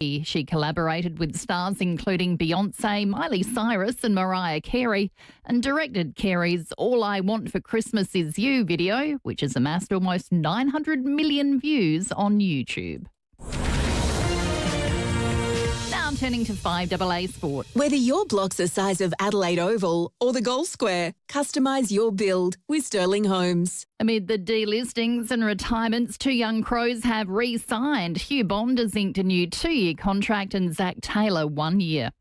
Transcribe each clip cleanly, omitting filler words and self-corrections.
She collaborated with stars including Beyonce, Miley Cyrus and Mariah Carey, and directed Carey's All I Want for Christmas Is You video, which has amassed almost 900 million views on YouTube. Now turning to FIVEAA Sport. Whether your block's the size of Adelaide Oval or the Gold Square, customise your build with Sterling Homes. Amid the delistings and retirements, two young Crows have re-signed. Hugh Bond has inked a new 2-year contract and Zach Taylor 1 year.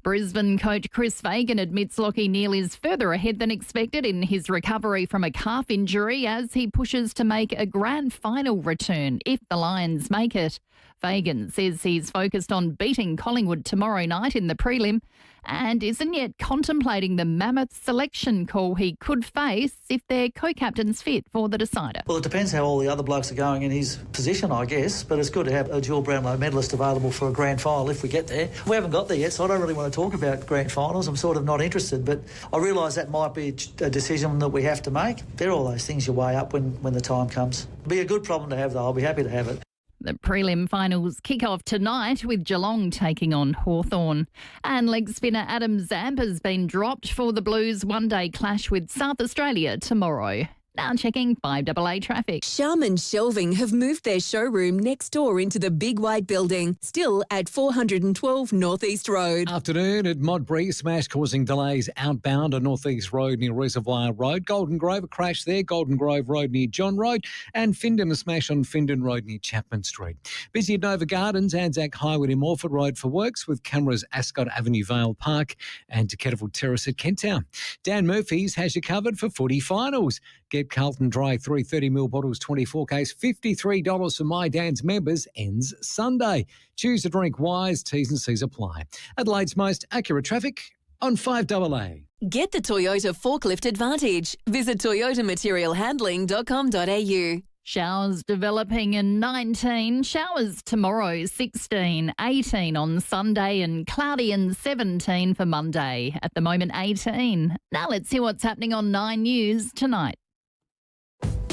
Brisbane coach Chris Fagan admits Lachie Neale is further ahead than expected in his recovery from a calf injury as he pushes to make a grand final return if the Lions make it. Fagan says he's focused on beating Collingwood tomorrow night in the prelim and isn't yet contemplating the mammoth selection call he could face if their co-captain's fit for the decider. Well, it depends how all the other blokes are going in his position, I guess, but it's good to have a dual Brownlow medalist available for a grand final if we get there. We haven't got there yet, so I don't really want to talk about grand finals. I'm sort of not interested, but I realise that might be a decision that we have to make. They're all those things you weigh up when the time comes. It'll be a good problem to have, though. I'll be happy to have it. The prelim finals kick off tonight with Geelong taking on Hawthorn. And leg spinner Adam Zamp has been dropped for the Blues' one-day clash with South Australia tomorrow. Now checking FIVEAA traffic. Sharman Shelving have moved their showroom next door into the Big White Building, still at 412 North East Road. Afternoon at Modbury, smash causing delays outbound on North East Road near Reservoir Road. Golden Grove, a crash there. Golden Grove Road near John Road. And Findon, a smash on Findon Road near Chapman Street. Busy at Nova Gardens, Anzac Highway in Morford Road for works with cameras Ascot Avenue Vale Park and to Kettleville Terrace at Kent Town. Dan Murphy's has you covered for footy finals. Get Carlton Dry 330ml bottles 24 case, $53 for My Dan's members, ends Sunday. Choose to drink wise, T's and C's apply. Adelaide's most accurate traffic on FIVEAA. Get the Toyota Forklift Advantage. Visit toyotamaterialhandling.com.au. Showers developing in 19, showers tomorrow 16, 18 on Sunday and cloudy and 17 for Monday. At the moment 18. Now let's see what's happening on 9 News tonight.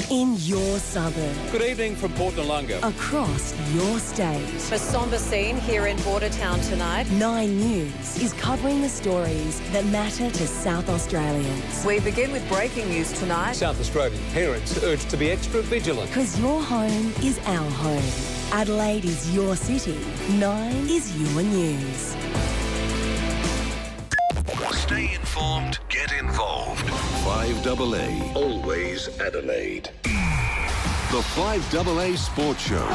In your suburb. Good evening from Port Noarlunga. Across your state. A sombre scene here in Bordertown tonight. 9 News is covering the stories that matter to South Australians. We begin with breaking news tonight. South Australian parents urged to be extra vigilant. Because your home is our home. Adelaide is your city. 9 is your news. Stay informed, get involved. FIVEAA, always Adelaide. The FIVEAA Sports Show.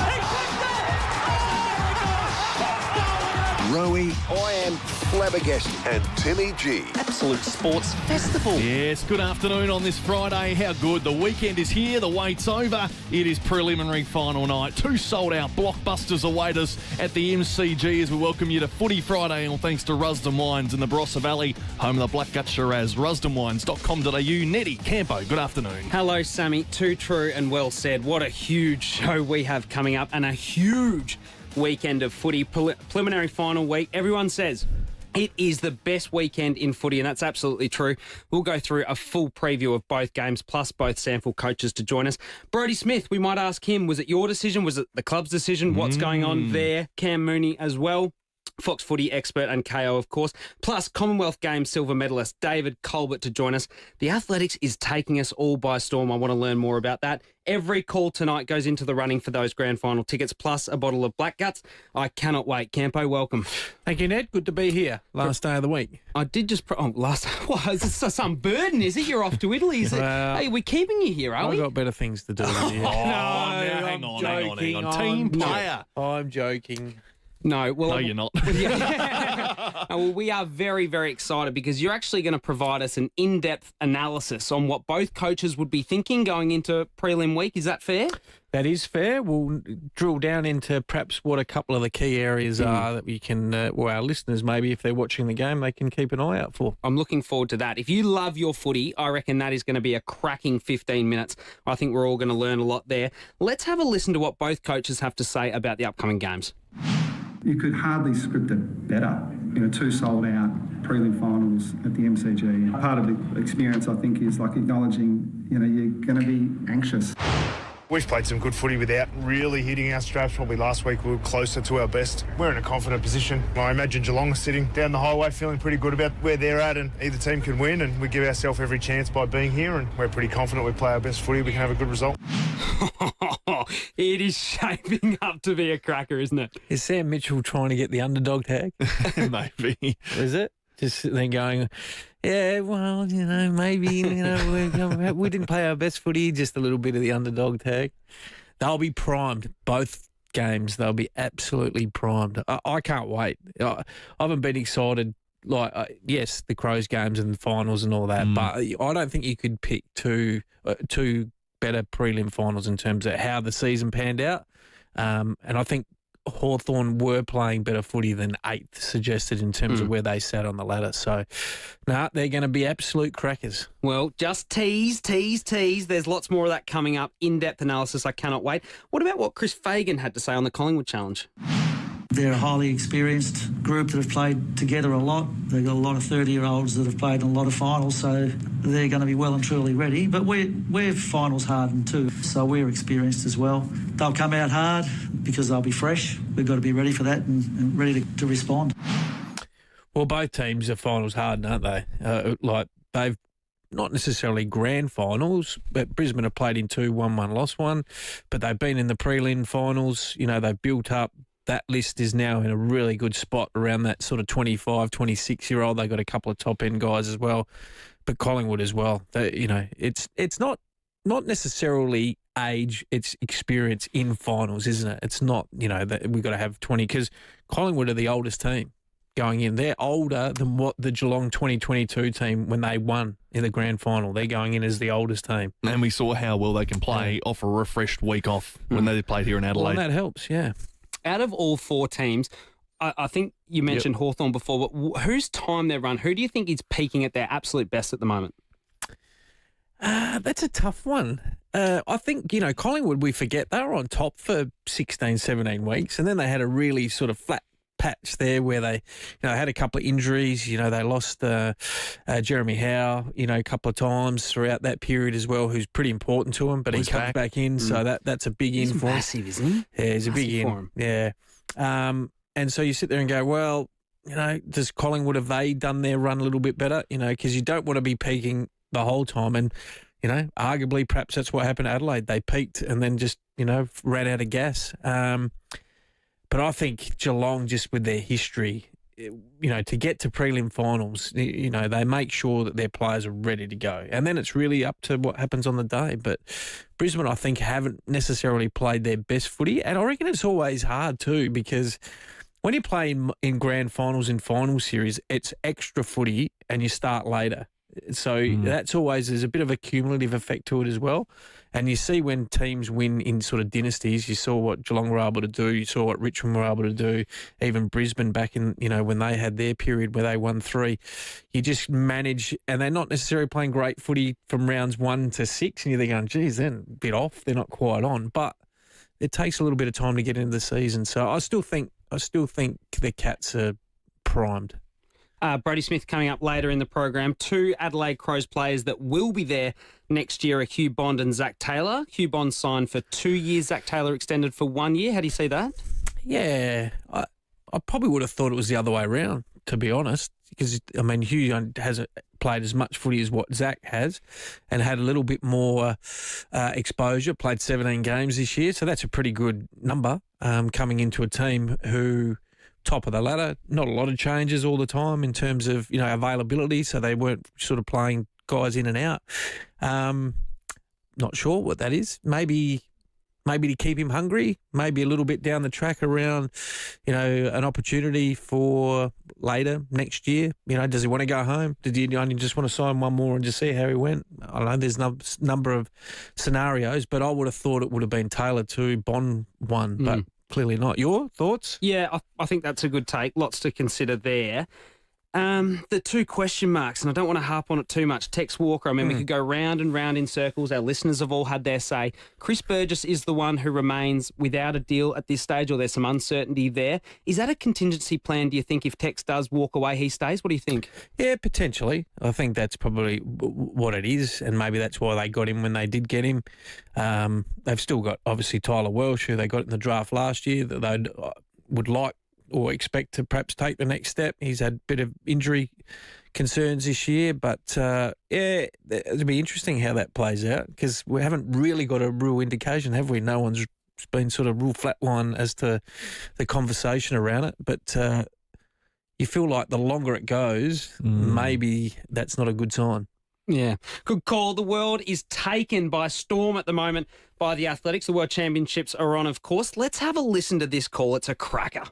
Rowie. I am flabbergasted. And Timmy G. Absolute sports festival. Yes, good afternoon on this Friday. How good. The weekend is here. The wait's over. It is preliminary final night. 2 sold-out blockbusters await us at the MCG as we welcome you to Footy Friday, all thanks to Rusden Wines in the Barossa Valley, home of the Blackgut Shiraz. RusdenWines.com.au. Nettie, Campo, good afternoon. Hello, Sammy. Too true and well said. What a huge show we have coming up and a huge weekend of footy. Preliminary final week. Everyone says it is the best weekend in footy, and that's absolutely true. We'll go through a full preview of both games, plus both sample coaches to join us. Brody Smith, we might ask him, was it your decision? Was it the club's decision? What's going on there? Cam Mooney as well. Fox Footy expert and KO, of course, plus Commonwealth Games silver medalist David Colbert to join us. The athletics is taking us all by storm. I want to learn more about that. Every call tonight goes into the running for those grand final tickets, plus a bottle of Black Guts. I cannot wait. Campo, welcome. Thank you, Ned. Good to be here. Last day of the week. I did just... What, is this some burden, is it? You're off to Italy, is it? Hey, we're keeping you here, are we? I've got better things to do. Hang on. Team player. I'm joking. No, well, no, you're not. Well, we are very, very excited because you're actually going to provide us an in-depth analysis on what both coaches would be thinking going into prelim week. Is that fair? That is fair. We'll drill down into perhaps what a couple of the key areas are that we can, or our listeners maybe, if they're watching the game, they can keep an eye out for. I'm looking forward to that. If you love your footy, I reckon that is going to be a cracking 15 minutes. I think we're all going to learn a lot there. Let's have a listen to what both coaches have to say about the upcoming games. You could hardly script it better. 2 sold-out prelim finals at the MCG. Part of the experience, I think, is like acknowledging, you're going to be anxious. We've played some good footy without really hitting our straps. Probably last week we were closer to our best. We're in a confident position. I imagine Geelong is sitting down the highway feeling pretty good about where they're at, and either team can win, and we give ourselves every chance by being here, and we're pretty confident we play our best footy, we can have a good result. It is shaping up to be a cracker, isn't it? Is Sam Mitchell trying to get the underdog tag? Maybe. Is it? Just sitting there going, yeah, well, maybe, we didn't play our best footy, just a little bit of the underdog tag. They'll be primed, both games. They'll be absolutely primed. I can't wait. I haven't been excited. Yes, the Crows games and the finals and all that, but I don't think you could pick two better prelim finals in terms of how the season panned out. And I think Hawthorn were playing better footy than 8th suggested in terms of where they sat on the ladder. So, they're going to be absolute crackers. Well, just tease. There's lots more of that coming up. In-depth analysis. I cannot wait. What about what Chris Fagan had to say on the Collingwood Challenge? They're a highly experienced group that have played together a lot. They've got a lot of 30-year-olds that have played in a lot of finals, so they're going to be well and truly ready. But we're finals hardened too, so we're experienced as well. They'll come out hard because they'll be fresh. We've got to be ready for that and ready to respond. Well, both teams are finals hardened, aren't they? They've not necessarily grand finals, but Brisbane have played in 2, won 1, lost 1. But they've been in the prelim finals. They've built up. That list is now in a really good spot around that sort of 25, 26-year-old. They've got a couple of top-end guys as well, but Collingwood as well. It's not necessarily age, it's experience in finals, isn't it? It's not, that we've got to have 20, because Collingwood are the oldest team going in. They're older than what the Geelong 2022 team, when they won in the grand final, they're going in as the oldest team. And we saw how well they can play off a refreshed week off when they played here in Adelaide. Well, that helps, yeah. Out of all 4 teams, I think you mentioned Hawthorn before, but whose time they run? Who do you think is peaking at their absolute best at the moment? That's a tough one. I think, Collingwood, we forget, they were on top for 16, 17 weeks, and then they had a really sort of flat patch there where they, had a couple of injuries. They lost Jeremy Howe, a couple of times throughout that period as well, who's pretty important to him, but he comes back in, so that's a big in for him. Massive, isn't he? Yeah, he's a big in. Yeah. And so you sit there and go, well, does Collingwood, have they done their run a little bit better? Because you don't want to be peaking the whole time. And, arguably perhaps that's what happened to Adelaide. They peaked and then just, ran out of gas. But I think Geelong, just with their history, to get to prelim finals, they make sure that their players are ready to go. And then it's really up to what happens on the day. But Brisbane, I think, haven't necessarily played their best footy. And I reckon it's always hard too, because when you play in grand finals and final series, it's extra footy and you start later. So that's always, there's a bit of a cumulative effect to it as well. And you see when teams win in sort of dynasties, you saw what Geelong were able to do, you saw what Richmond were able to do, even Brisbane back in, when they had their period where they won 3. You just manage, and they're not necessarily playing great footy from rounds 1 to 6, and you're going, geez, they're a bit off, they're not quite on. But it takes a little bit of time to get into the season. So I still think the Cats are primed. Brody Smith coming up later in the program. 2 Adelaide Crows players that will be there next year are Hugh Bond and Zach Taylor. Hugh Bond signed for 2 years, Zach Taylor extended for 1 year. How do you see that? Yeah, I probably would have thought it was the other way around, to be honest, because, Hugh hasn't played as much footy as what Zach has and had a little bit more exposure, played 17 games this year, so that's a pretty good number coming into a team who... top of the ladder, not a lot of changes all the time in terms of, availability, so they weren't sort of playing guys in and out. Not sure what that is. Maybe to keep him hungry, maybe a little bit down the track around, an opportunity for later next year. Does he want to go home? Did he only just want to sign one more and just see how he went? I don't know. There's a number of scenarios, but I would have thought it would have been Taylor 2, Bond 1, but clearly not. Your thoughts? Yeah, I think that's a good take. Lots to consider there. The two question marks, and I don't want to harp on it too much. Tex Walker, I mean, we could go round and round in circles. Our listeners have all had their say. Chris Burgess is the one who remains without a deal at this stage, or there's some uncertainty there. Is that a contingency plan, do you think, if Tex does walk away, he stays? What do you think? Yeah, potentially. I think that's probably what it is, and maybe that's why they got him when they did get him. They've still got, obviously, Tyler Welsh, who they got in the draft last year, that they would like or expect to perhaps take the next step. He's had a bit of injury concerns this year, but it'll be interesting how that plays out, because we haven't really got a real indication, have we? No one's been sort of real flatline as to the conversation around it, but you feel like the longer it goes, maybe that's not a good sign. Yeah, good call. The world is taken by storm at the moment by the athletics. The World Championships are on, of course. Let's have a listen to this call. It's a cracker.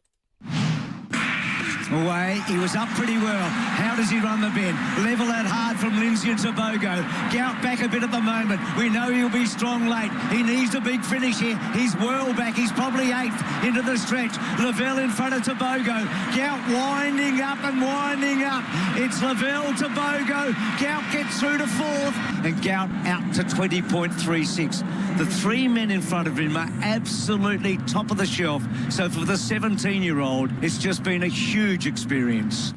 Away, he was up pretty well. How does he run the bend? Level that hard from Lindsay and Tobago. Gout back a bit at the moment. We know he'll be strong late. He needs a big finish here. He's well back. He's probably 8th into the stretch. Lavelle in front of Tobago. Gout winding up and winding up. It's Lavelle, Tobago. Gout gets through to 4th. And Gout out to 20.36. The 3 men in front of him are absolutely top of the shelf. So for the 17-year-old, it's just been a huge experience.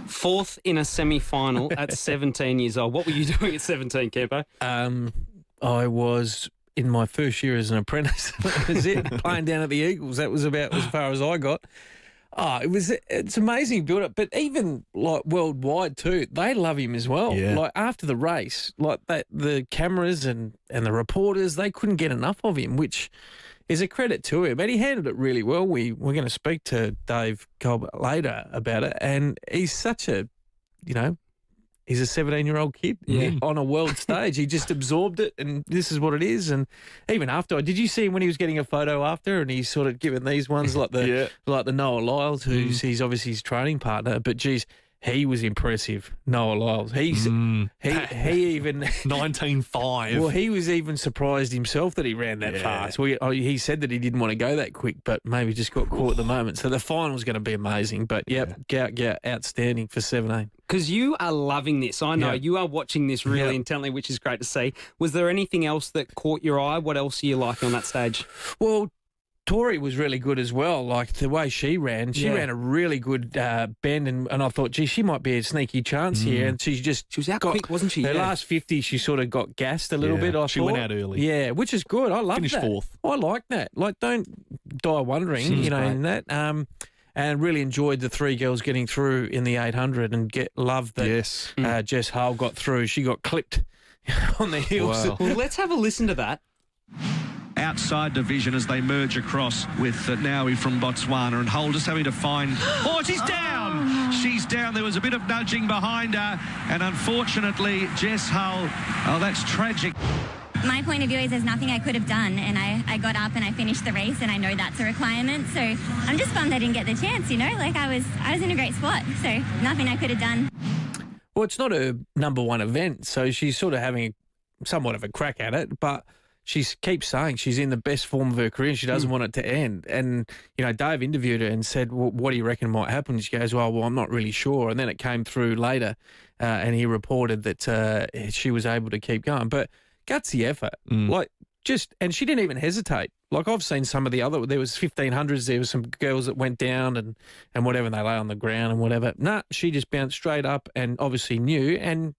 4th in a semi-final at 17 years old. What were you doing at 17, Campo? I was in my first year as an apprentice. That was it, playing down at the Eagles. That was about as far as I got. It's amazing build up, but even like worldwide too, they love him as well. Yeah. Like after the race, like that, the cameras and the reporters, they couldn't get enough of him, which is a credit to him. And he handled it really well. We're going to speak to Dave Colbert later about it, and he's such a, he's a 17-year-old kid on a world stage. He just absorbed it, and this is what it is. And even after, did you see him when he was getting a photo after, and he's sort of given these ones like the Noah Lyles, who's he's obviously his training partner, but geez, he was impressive, Noah Lyles. He even 19.5. Well, he was even surprised himself that he ran that fast. He said that he didn't want to go that quick, but maybe just got caught at the moment. So the final's going to be amazing. But Gout outstanding for 17. Because you are loving this. I know you are watching this really intently, which is great to see. Was there anything else that caught your eye? What else are you liking on that stage? Well, Tori was really good as well. Like the way she ran a really good bend, and I thought, gee, she might be a sneaky chance here. And she was out quick, wasn't she? Her last 50, she sort of got gassed a little bit. I thought went out early. Yeah, which is good. I love that. Finished 4th. I like that. Like, don't die wondering, in that. And really enjoyed the 3 girls getting through in the 800, and loved that Jess Hull got through. She got clipped on the heels. Wow. Well, let's have a listen to that. Outside division as they merge across with Naui from Botswana, and Hull just having to find... Oh, she's down! She's down. There was a bit of nudging behind her, and unfortunately, Jess Hull... Oh, that's tragic. My point of view is there's nothing I could have done, and I got up and I finished the race, and I know that's a requirement, so I'm just bummed I didn't get the chance, Like, I was in a great spot, so nothing I could have done. Well, it's not her number one event, so she's sort of having somewhat of a crack at it, but she keeps saying she's in the best form of her career and she doesn't want it to end. And, Dave interviewed her and said, well, what do you reckon might happen? She goes, well, I'm not really sure. And then it came through later and he reported that she was able to keep going. But gutsy effort. And she didn't even hesitate. Like, I've seen some of the other, there was 1500s, there was some girls that went down and whatever, and they lay on the ground and whatever. Nah, she just bounced straight up and obviously knew, and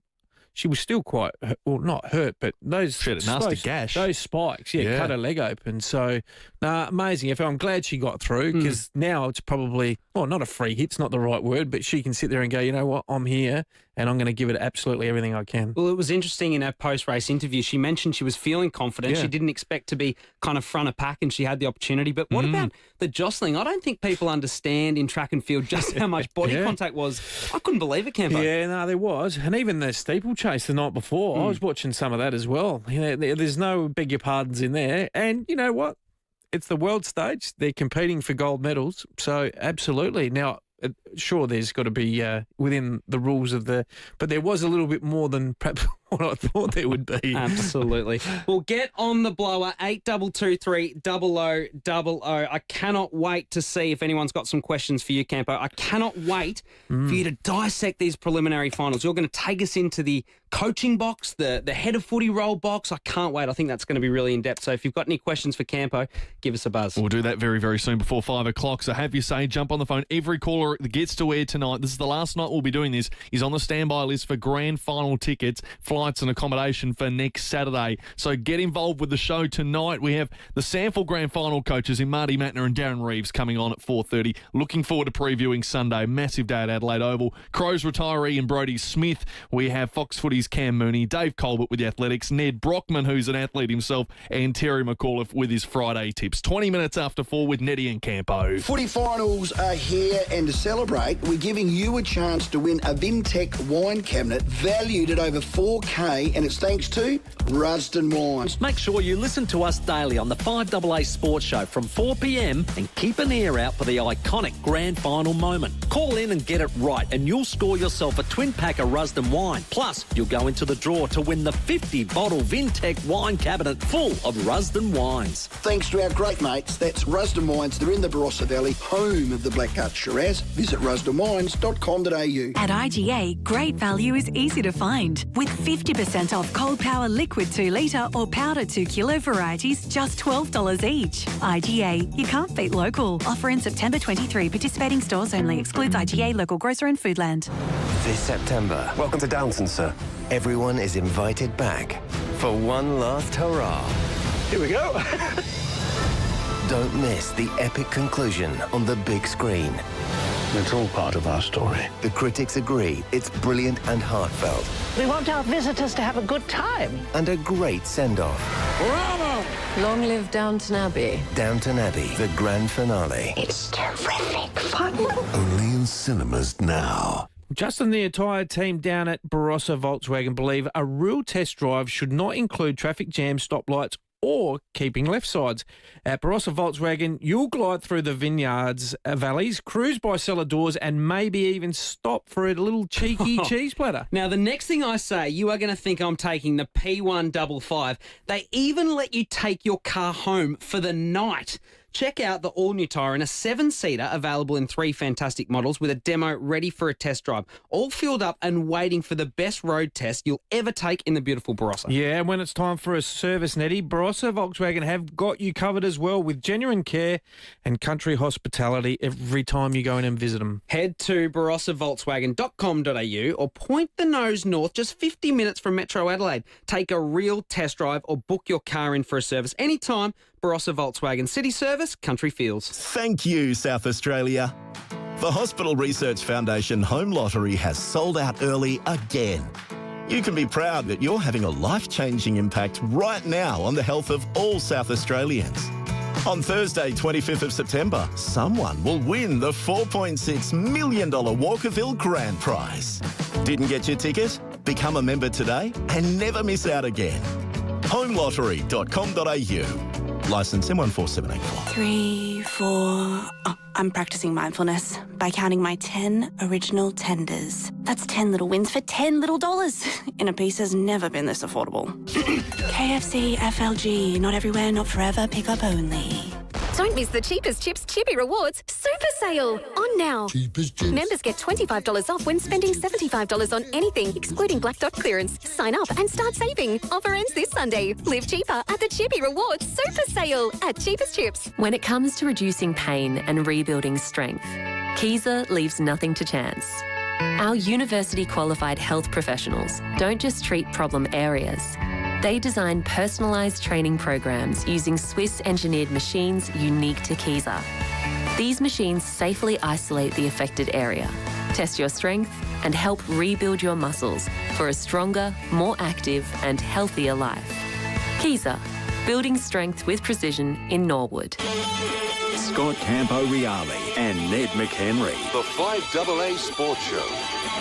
she was still quite, not hurt, but those spikes, cut her leg open. So, amazing. I'm glad she got through, because now it's probably, not a free hit, it's not the right word, but she can sit there and go, you know what, I'm here and I'm going to give it absolutely everything I can. Well, it was interesting in her post-race interview. She mentioned she was feeling confident. She didn't expect to be kind of front of pack, and she had the opportunity. But what about the jostling? I don't think people understand in track and field just how much body contact was. I couldn't believe it, Campo. Yeah, no, there was. And even the steeplechase the night before, I was watching some of that as well. There's no beg your pardons in there. And you know what? It's the world stage. They're competing for gold medals. So absolutely. Now, sure, there's got to be within the rules of but there was a little bit more than perhaps what I thought there would be. Absolutely. Well, get on the blower, 8223 0000. I cannot wait to see if anyone's got some questions for you, Campo. I cannot wait for you to dissect these preliminary finals. You're going to take us into the coaching box, the head of footy role box. I can't wait. I think that's going to be really in-depth. So if you've got any questions for Campo, give us a buzz. We'll do that very, very soon before 5 o'clock. So have your say, jump on the phone. Every caller that gets to air tonight, this is the last night we'll be doing this, is on the standby list for grand final tickets, flights and accommodation for next Saturday. So get involved with the show tonight. We have the Sample grand final coaches in Marty Mattner and Darren Reeves coming on at 4:30. Looking forward to previewing Sunday. Massive day at Adelaide Oval. Crows retiree and Brody Smith. We have Fox Footy's Cam Mooney, Dave Colbert with the Athletics, Ned Brockman, who's an athlete himself, and Terry McAuliffe with his Friday tips. 20 minutes after 4 with Neddy and Campo. Footy finals are here, and to celebrate, we're giving you a chance to win a Vintech wine cabinet valued at over $4K, and it's thanks to Rusden Wines. Make sure you listen to us daily on the 5AA Sports Show from 4 p.m. and keep an ear out for the iconic grand final moment. Call in and get it right, and you'll score yourself a twin pack of Rusden wine. Plus, you'll go into the draw to win the 50-bottle Vintech wine cabinet full of Rusden wines. Thanks to our great mates, that's Rusden Wines. They're in the Barossa Valley, home of the Blackheart Shiraz. Visit rusdenwines.com.au. At IGA, great value is easy to find. With 50% off Cold Power liquid 2 litre or powder 2 kilo varieties, just $12 each. IGA, you can't beat local. Offer in September 23. Participating stores only. Excludes IGA, local grocer and Foodland. This September, welcome to Downton, sir. Everyone is invited back for one last hurrah. Here we go. Don't miss the epic conclusion on the big screen. It's all part of our story. The critics agree it's brilliant and heartfelt. We want our visitors to have a good time. And a great send-off. Bravo! Long live Downton Abbey. Downton Abbey, the grand finale. It's terrific fun. Only in cinemas now. Justin, the entire team down at Barossa Volkswagen believe a real test drive should not include traffic jams, stoplights, or keeping left sides. At Barossa Volkswagen, you'll glide through the vineyards, valleys, cruise by cellar doors, and maybe even stop for a little cheeky cheese platter. Now, the next thing I say, you are going to think I'm taking the P155. They even let you take your car home for the night. Check out the all-new Tyre in a 7-seater, available in 3 fantastic models with a demo ready for a test drive. All filled up and waiting for the best road test you'll ever take in the beautiful Barossa. Yeah, and when it's time for a service, Nettie, Barossa Volkswagen have got you covered as well with genuine care and country hospitality every time you go in and visit them. Head to barossavolkswagen.com.au or point the nose north just 50 minutes from Metro Adelaide. Take a real test drive or book your car in for a service anytime. Barossa Volkswagen City Service, Country Fields. Thank you, South Australia. The Hospital Research Foundation Home Lottery has sold out early again. You can be proud that you're having a life-changing impact right now on the health of all South Australians. On Thursday, 25th of September, someone will win the $4.6 million Walkerville Grand Prize. Didn't get your ticket? Become a member today and never miss out again. homelottery.com.au. Licence M14784. 3, 4... Oh, I'm practicing mindfulness by counting my 10 original tenders. That's 10 little wins for 10 little dollars. In a piece has never been this affordable. KFC, FLG, not everywhere, not forever, pick up only. Don't miss the Cheapest Chips Chippy Rewards Super Sale. On now. Cheapest Chips. Members get $25 off when spending $75 on anything, excluding Black Dot clearance. Sign up and start saving. Offer ends this Sunday. Live cheaper at the Chippy Rewards Super Sale at Cheapest Chips. When it comes to reducing pain and rebuilding strength, Kiza leaves nothing to chance. Our university-qualified health professionals don't just treat problem areas. They design personalised training programs using Swiss-engineered machines unique to Kiza. These machines safely isolate the affected area, test your strength, and help rebuild your muscles for a stronger, more active and healthier life. Kiza, building strength with precision in Norwood. Scott Camporeale and Ned McHenry. The 5AA Sports Show.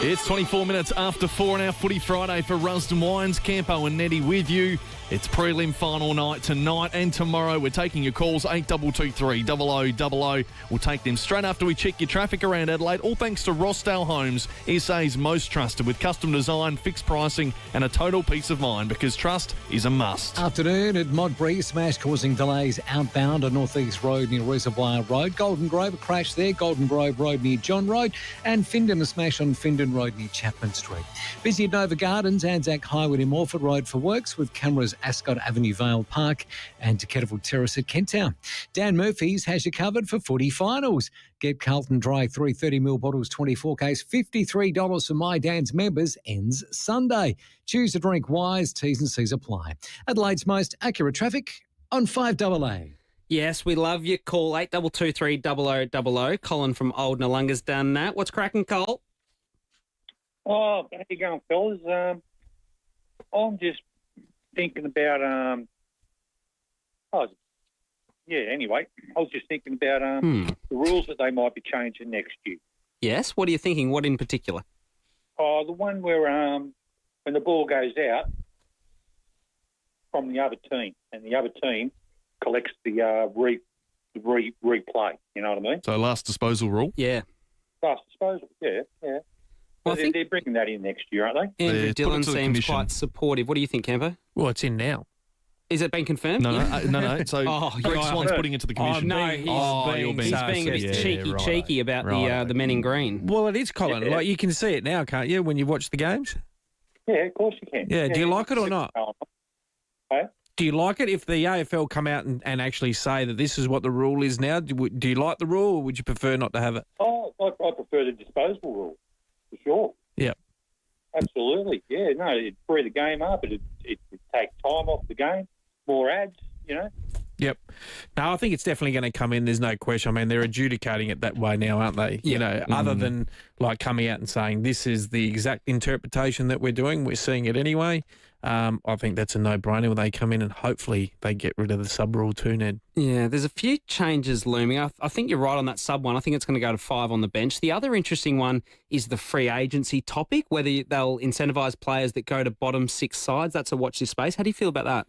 It's 24 minutes after 4 on our Footy Friday for Rusden Wines. Campo and Nettie with you. It's prelim final night tonight and tomorrow. We're taking your calls, 8223 0000. We'll take them straight after we check your traffic around Adelaide. All thanks to Rossdale Homes, SA's most trusted, with custom design, fixed pricing and a total peace of mind, because trust is a must. Afternoon at Modbury, smash causing delays outbound on North East Road near Reservoir Road. Golden Grove, a crash there. Golden Grove Road near John Road. And Findon, a smash on Findon Road near Chapman Street. Busy at Nova Gardens, Anzac Highway near Morford Road for works, with cameras Ascot Avenue Vale Park and to Kettleville Terrace at Kent Town. Dan Murphy's has you covered for footy finals. Get Carlton Dry 330ml bottles, 24 case, $53 for My Dan's members, ends Sunday. Choose to drink wise, T's and C's apply. Adelaide's most accurate traffic on 5AA. Yes, we love your call, 8223 0000. Colin from Old Nollunga's done that. What's cracking, Cole? Oh, how you going, fellas? I'm just thinking about anyway, I was just thinking about the rules that they might be changing next year. Yes, what are you thinking? What in particular? Oh, the one where when the ball goes out from the other team and the other team collects the replay, you know what I mean? So last disposal rule? Yeah. Last disposal, yeah. Well, So they're bringing that in next year, aren't they? Andrew Put it Dillon to the seems commission. quite supportive. What do you think, Campo? Well, it's in now. Is it been confirmed? No. Yeah. So Greg Swan's putting it to the commission. No, he's being a bit cheeky about the men in green. Well, it is, Colin. Yeah. Like, you can see it now, can't you, when you watch the games? Yeah, of course you can. Yeah, do you like it or not? Hey? Do you like it if the AFL come out and actually say that this is what the rule is now? Do you like the rule, or would you prefer not to have it? Oh, I prefer the disposable rule, for sure. Yeah. Absolutely, yeah. No, it'd free the game up. It'd take time off the game, more ads, you know. Yep. No, I think it's definitely going to come in. There's no question. I mean, they're adjudicating it that way now, aren't they? You know, other than like coming out and saying this is the exact interpretation that we're doing, we're seeing it anyway. I think that's a no-brainer when they come in, and hopefully they get rid of the sub-rule too, Ned. Yeah, there's a few changes looming. I think you're right on that sub one. I think it's going to go to 5 on the bench. The other interesting one is the free agency topic, whether they'll incentivise players that go to bottom 6 sides. That's a watch this space. How do you feel about that?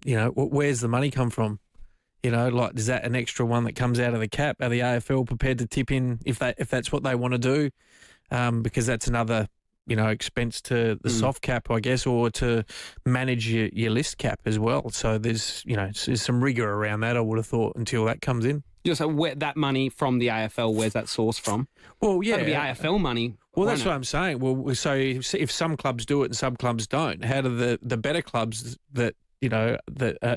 You know, where's the money come from? You know, like, is that an extra one that comes out of the cap? Are the AFL prepared to tip in if that's what they want to do? Because that's another, you know, expense to the soft cap, I guess, or to manage your list cap as well. So there's some rigour around that, I would have thought, until that comes in. So where that money from the AFL, where's that source from? Well, yeah. That'll be AFL money. Well, that's what I'm saying. Well, so if some clubs do it and some clubs don't, how do the better clubs that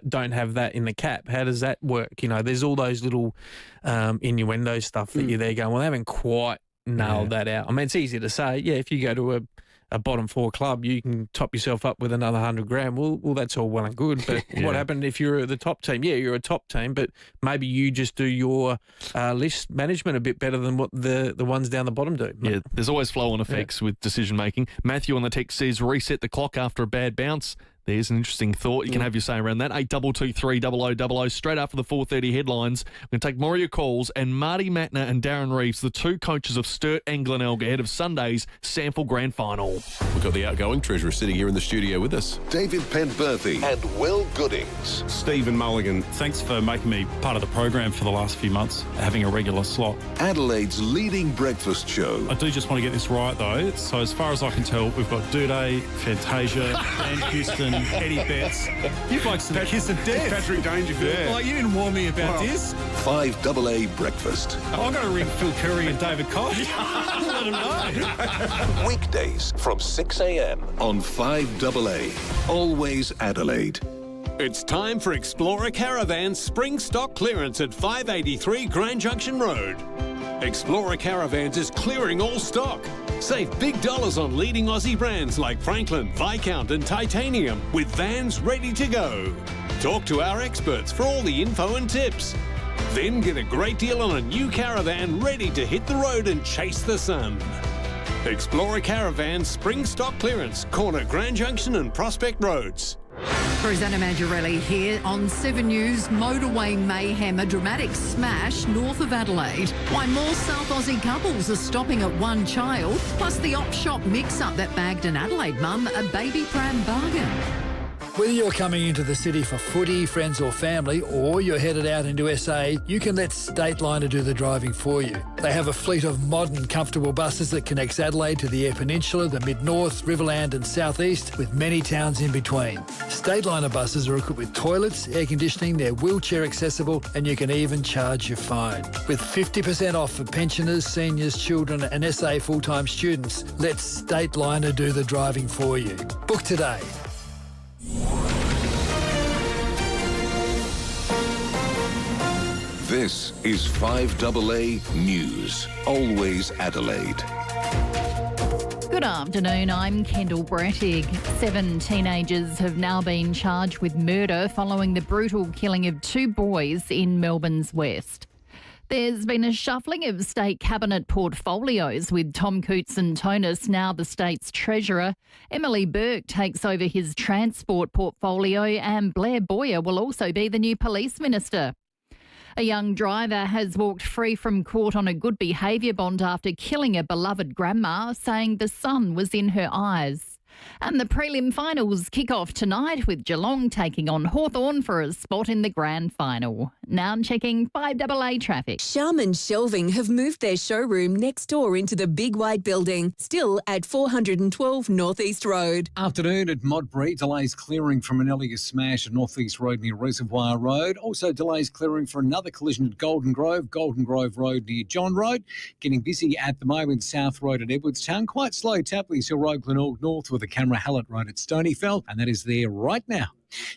don't have that in the cap, how does that work? You know, there's all those little innuendo stuff that you're there going, well, they haven't quite nailed that out. I mean, it's easy to say, yeah, if you go to a bottom 4 club, you can top yourself up with another $100,000. Well, that's all well and good. But what happened if you're the top team? Yeah, you're a top team, but maybe you just do your list management a bit better than what the ones down the bottom do. Yeah, there's always flow-on effects with decision-making. Matthew on the text says, reset the clock after a bad bounce. There's an interesting thought. You can have your say around that. 8223 0000. Straight after the 4:30 headlines, we're going to take more of your calls. And Marty Mattner and Darren Reeves, the 2 coaches of Sturt and Glenelg, ahead of Sunday's Sample Grand Final. We've got the outgoing treasurer sitting here in the studio with us. David Penberthy and Will Goodings. Stephen Mulligan, thanks for making me part of the program for the last few months, having a regular slot. Adelaide's leading breakfast show. I do just want to get this right, though. So as far as I can tell, we've got Duday, Fantasia, Dan Houston, Eddie Betts. You blokes are the kiss of death. Patrick Dangerfield. Yeah. Like, you didn't warn me about this. 5AA breakfast. I've got to ring Phil Curry and David Koch. Let them know. Weekdays from 6 a.m. on 5AA. Always Adelaide. It's time for Explorer Caravan's spring stock clearance at 583 Grand Junction Road. Explorer Caravans is clearing all stock. Save big dollars on leading Aussie brands like Franklin, Viscount and Titanium with vans ready to go. Talk to our experts for all the info and tips. Then get a great deal on a new caravan ready to hit the road and chase the sun. Explorer Caravan spring stock clearance, corner Grand Junction and Prospect Roads. Rosanna Maggiorelli here on 7 News. Motorway mayhem, a dramatic smash north of Adelaide. Why more South Aussie couples are stopping at one child, plus the op shop mix-up that bagged an Adelaide mum a baby pram bargain. Whether you're coming into the city for footy, friends or family, or you're headed out into SA, you can let Stateliner do the driving for you. They have a fleet of modern, comfortable buses that connects Adelaide to the Eyre Peninsula, the Mid-North, Riverland and South East, with many towns in between. Stateliner buses are equipped with toilets, air conditioning, they're wheelchair accessible, and you can even charge your phone. With 50% off for pensioners, seniors, children and SA full-time students, let Stateliner do the driving for you. Book today. This is 5AA News, always Adelaide. Good afternoon, I'm Kendall Brettig. 7 teenagers have now been charged with murder following the brutal killing of 2 boys in Melbourne's West. There's been a shuffling of state cabinet portfolios, with Tom Koutson-Tonis now the state's treasurer. Emily Burke takes over his transport portfolio, and Blair Boyer will also be the new police minister. A young driver has walked free from court on a good behaviour bond after killing a beloved grandma, saying the sun was in her eyes. And the prelim finals kick off tonight, with Geelong taking on Hawthorn for a spot in the grand final. Now I'm checking 5AA traffic. Charman Shelving have moved their showroom next door into the big white building, still at 412 North East Road. Afternoon at Modbury, delays clearing from an earlier smash at North East Road near Reservoir Road. Also delays clearing for another collision at Golden Grove Road near John Road. Getting busy at the moment, South Road at Edwardstown. Quite slow, Tapley's Hill Road, Glenelg North, with the Camporeale Road at Stonyfell, and that is there right now.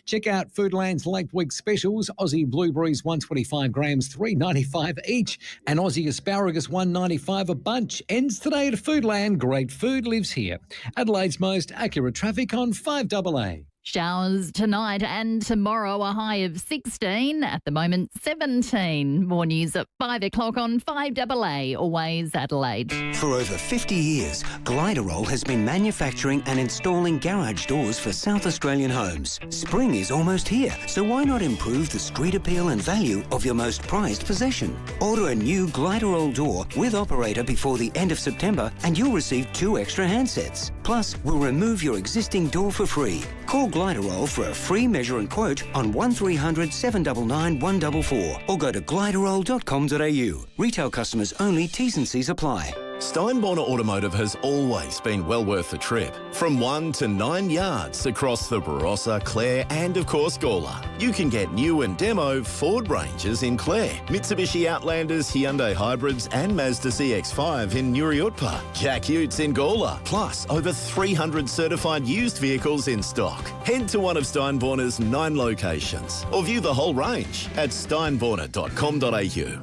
Check out Foodland's late week specials. Aussie blueberries 125 grams, $3.95 each, and Aussie asparagus $1.95 a bunch. Ends today at Foodland. Great food lives here. Adelaide's most accurate traffic on 5AA. Showers tonight and tomorrow, a high of 16, at the moment 17. More news at 5 o'clock on 5AA, always Adelaide. For over 50 years, Gliderol has been manufacturing and installing garage doors for South Australian homes. Spring is almost here, so why not improve the street appeal and value of your most prized possession? Order a new Gliderol door with operator before the end of September and you'll receive 2 extra handsets. Plus, we'll remove your existing door for free. Call Gliderol for a free measure and quote on 1300 799 144 or go to gliderol.com.au. Retail customers only, T's and C's apply. Steinborner Automotive has always been well worth the trip. From 1 to 9 yards across the Barossa, Clare and of course Gawler. You can get new and demo Ford Rangers in Clare, Mitsubishi Outlanders, Hyundai Hybrids and Mazda CX-5 in Nuriutpa, Jack Utes in Gawler, plus over 300 certified used vehicles in stock. Head to one of Steinborner's 9 locations or view the whole range at steinborner.com.au.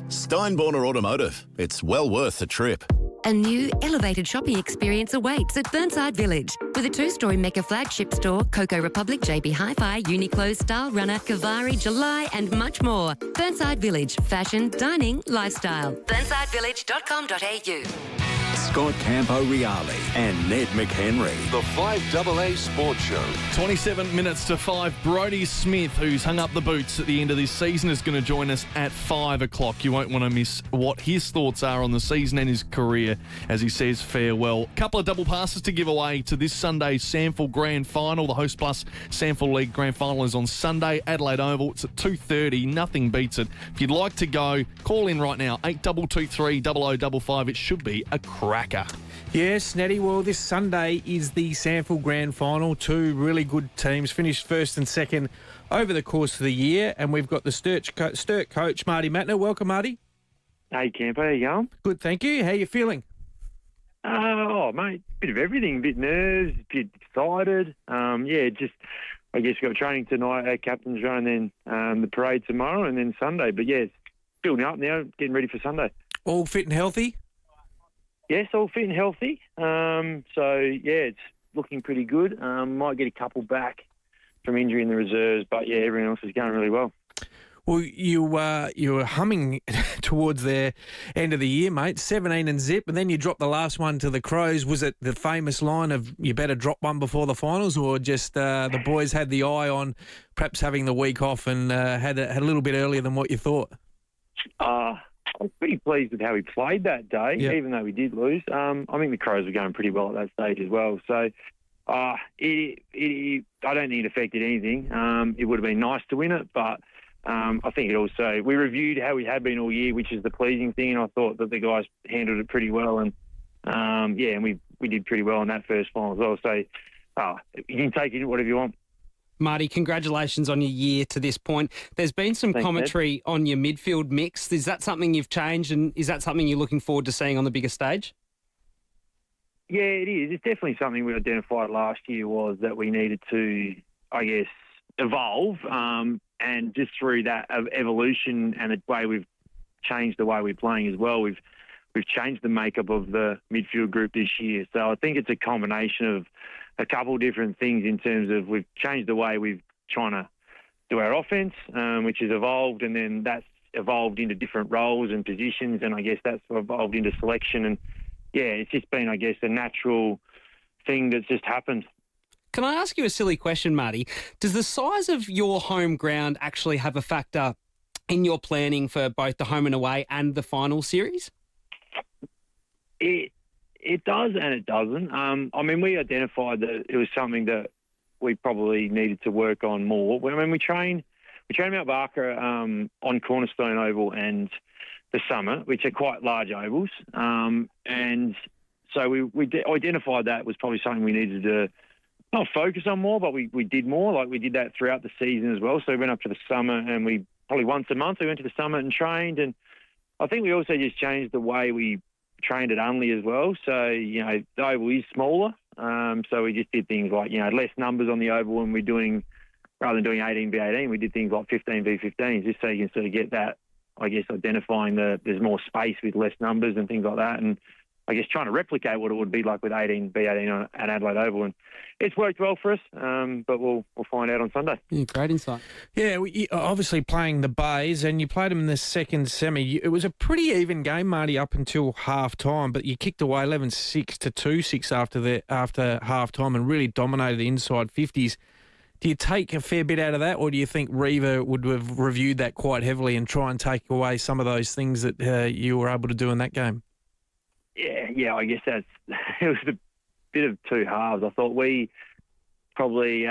Steinborner Automotive. It's well worth the trip. A new elevated shopping experience awaits at Burnside Village. With a 2-story Mecca flagship store, Coco Republic, JB Hi-Fi, Uniqlo, Style Runner, Kavari, July and much more. Burnside Village. Fashion, dining, lifestyle. BurnsideVillage.com.au. Scott Camporeale and Ned McHenry. The 5AA Sports Show. 27 minutes to 5. Brody Smith, who's hung up the boots at the end of this season, is going to join us at 5 o'clock. You won't want to miss what his thoughts are on the season and his career as he says farewell. Couple of double passes to give away to this Sunday's Sample Grand Final. The Host Plus Sample League Grand Final is on Sunday, Adelaide Oval. It's at 2:30. Nothing beats it. If you'd like to go, call in right now, 8223 0055. It should be a cracker. Yes, Nettie. Well, this Sunday is the Sample Grand Final. 2 really good teams finished first and second over the course of the year, and we've got the Sturt coach, Marty Mattner. Welcome, Marty. Hey, Campo. How you going? Good, thank you. How you feeling? Mate, bit of everything. Bit nervous, bit excited. Just I guess we've got training tonight at Captain's Run, and then the parade tomorrow, and then Sunday. But yeah, it's building up now, getting ready for Sunday. All fit and healthy? Yes, all fit and healthy. It's looking pretty good. Might get a couple back from injury in the reserves, but yeah, everyone else is going really well. Well, you were humming towards their end of the year, mate. 17 and zip, and then you dropped the last one to the Crows. Was it the famous line of you better drop one before the finals, or just the boys had the eye on perhaps having the week off and had a little bit earlier than what you thought? I was pretty pleased with how we played that day, even though we did lose. I think the Crows were going pretty well at that stage as well. So I don't think it affected anything. It would have been nice to win it, but I think it also, we reviewed how we had been all year, which is the pleasing thing, and I thought that the guys handled it pretty well. And and we did pretty well in that first final as well. So you can take it whatever you want. Marty, congratulations on your year to this point. There's been some commentary on your midfield mix. Is that something you've changed, and is that something you're looking forward to seeing on the bigger stage? Yeah, it is. It's definitely something we identified last year, was that we needed to, I guess, evolve. And just through that evolution and the way we've changed the way we're playing as well, we've changed the makeup of the midfield group this year. So I think it's a combination of a couple of different things in terms of we've changed the way we've trying to do our offence, which has evolved, and then that's evolved into different roles and positions, and I guess that's evolved into selection. And, it's just been, I guess, a natural thing that's just happened. Can I ask you a silly question, Marty? Does the size of your home ground actually have a factor in your planning for both the home and away and the final series? It does and it doesn't. I mean, we identified that it was something that we probably needed to work on more. When we train Mount Barker on Cornerstone Oval and the Summit, which are quite large ovals. And so we identified that was probably something we needed to not focus on more, but we did more. Like, we did that throughout the season as well. So we went up to the Summit, and we probably once a month we went to the Summit and trained. And I think we also just changed the way we trained at Unley as well. So, the oval is smaller. So we just did things like, less numbers on the oval when we're doing, rather than doing 18v18, we did things like 15v15, just so you can sort of get that, I guess, identifying there's more space with less numbers and things like that. And I guess trying to replicate what it would be like with 18v18 at Adelaide Oval. And it's worked well for us, but we'll find out on Sunday. Great insight. Yeah, obviously playing the Bays, and you played them in the second semi. It was a pretty even game, Marty, up until half-time, but you kicked away 11-6 to 2-6 after half-time and really dominated the inside 50s. Do you take a fair bit out of that, or do you think Reva would have reviewed that quite heavily and try and take away some of those things that you were able to do in that game? Yeah, I guess it was a bit of two halves. I thought we probably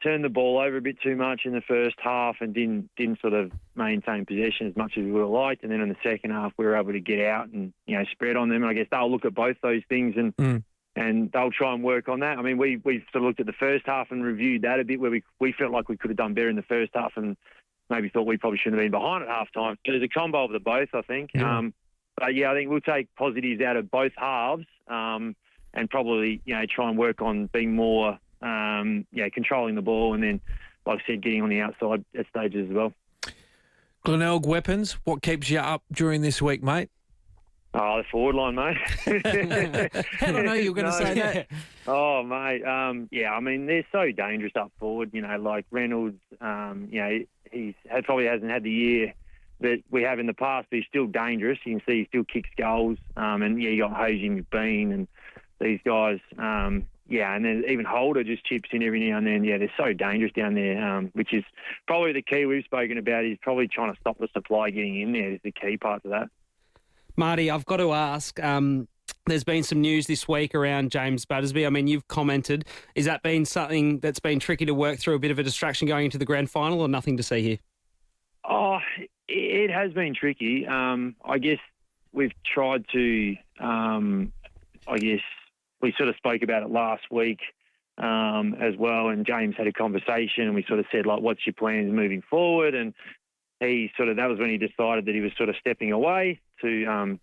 turned the ball over a bit too much in the first half and didn't sort of maintain possession as much as we would have liked. And then in the second half, we were able to get out and spread on them. And I guess they'll look at both those things and they'll try and work on that. I mean, we sort of looked at the first half and reviewed that a bit, where we felt like we could have done better in the first half and maybe thought we probably shouldn't have been behind at half time. So there's a combo of the both, I think. Yeah. But I think we'll take positives out of both halves and probably, try and work on being more, controlling the ball, and then, like I said, getting on the outside at stages as well. Glenelg weapons, what keeps you up during this week, mate? Oh, the forward line, mate. How did I know you were going to say that? Oh, mate. I mean, they're so dangerous up forward. Like Reynolds, he probably hasn't had the year that we have in the past, but he's still dangerous. You can see he still kicks goals. You got Hosey McBean and these guys. And then even Holder just chips in every now and then. Yeah, they're so dangerous down there, which is probably the key we've spoken about, is probably trying to stop the supply getting in there is the key part of that. Marty, I've got to ask, there's been some news this week around James Battersby. I mean, you've commented. Is that been something that's been tricky to work through, a bit of a distraction going into the grand final, or nothing to see here? Oh, it has been tricky. I guess we've tried to, we sort of spoke about it last week as well, and James had a conversation, and we sort of said, like, what's your plans moving forward? And he that was when he decided that he was sort of stepping away to,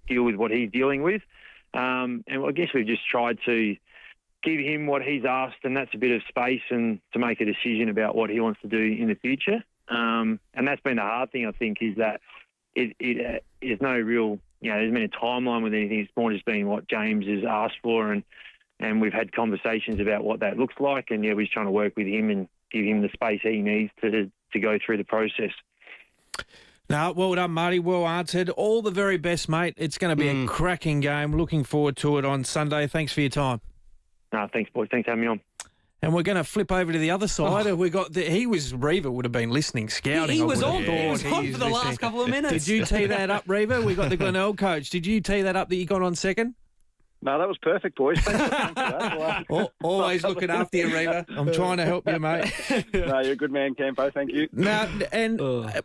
deal with what he's dealing with. And I guess we've just tried to give him what he's asked, and that's a bit of space and to make a decision about what he wants to do in the future. And that's been the hard thing, I think, is that there's no real, there's been a timeline with anything. It's more just been what James has asked for, and we've had conversations about what that looks like. And we're just trying to work with him and give him the space he needs to go through the process. No, well done, Marty. Well answered. All the very best, mate. It's going to be a cracking game. Looking forward to it on Sunday. Thanks for your time. No, thanks, boys. Thanks for having me on. And we're going to flip over to the other side. We got Reva would have been listening, scouting. He was on for the last couple of minutes. Did you tee that up, Reva? We got the Glenelg coach. Did you tee that up that you got on second? No, that was perfect, boys. Thanks for that. Always looking after you, Reva. I'm trying to help you, mate. No, you're a good man, Campo. Thank you. Now, and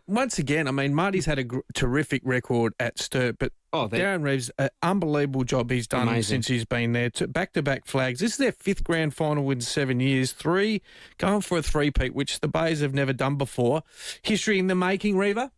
once again, I mean, Marty's had a terrific record at Sturt, but Darren Reeves, an unbelievable job he's done since he's been there. Back-to-back flags. This is their 5th grand final in 7 years. 3, going for a 3-peat, which the Bays have never done before. History in the making, Reva?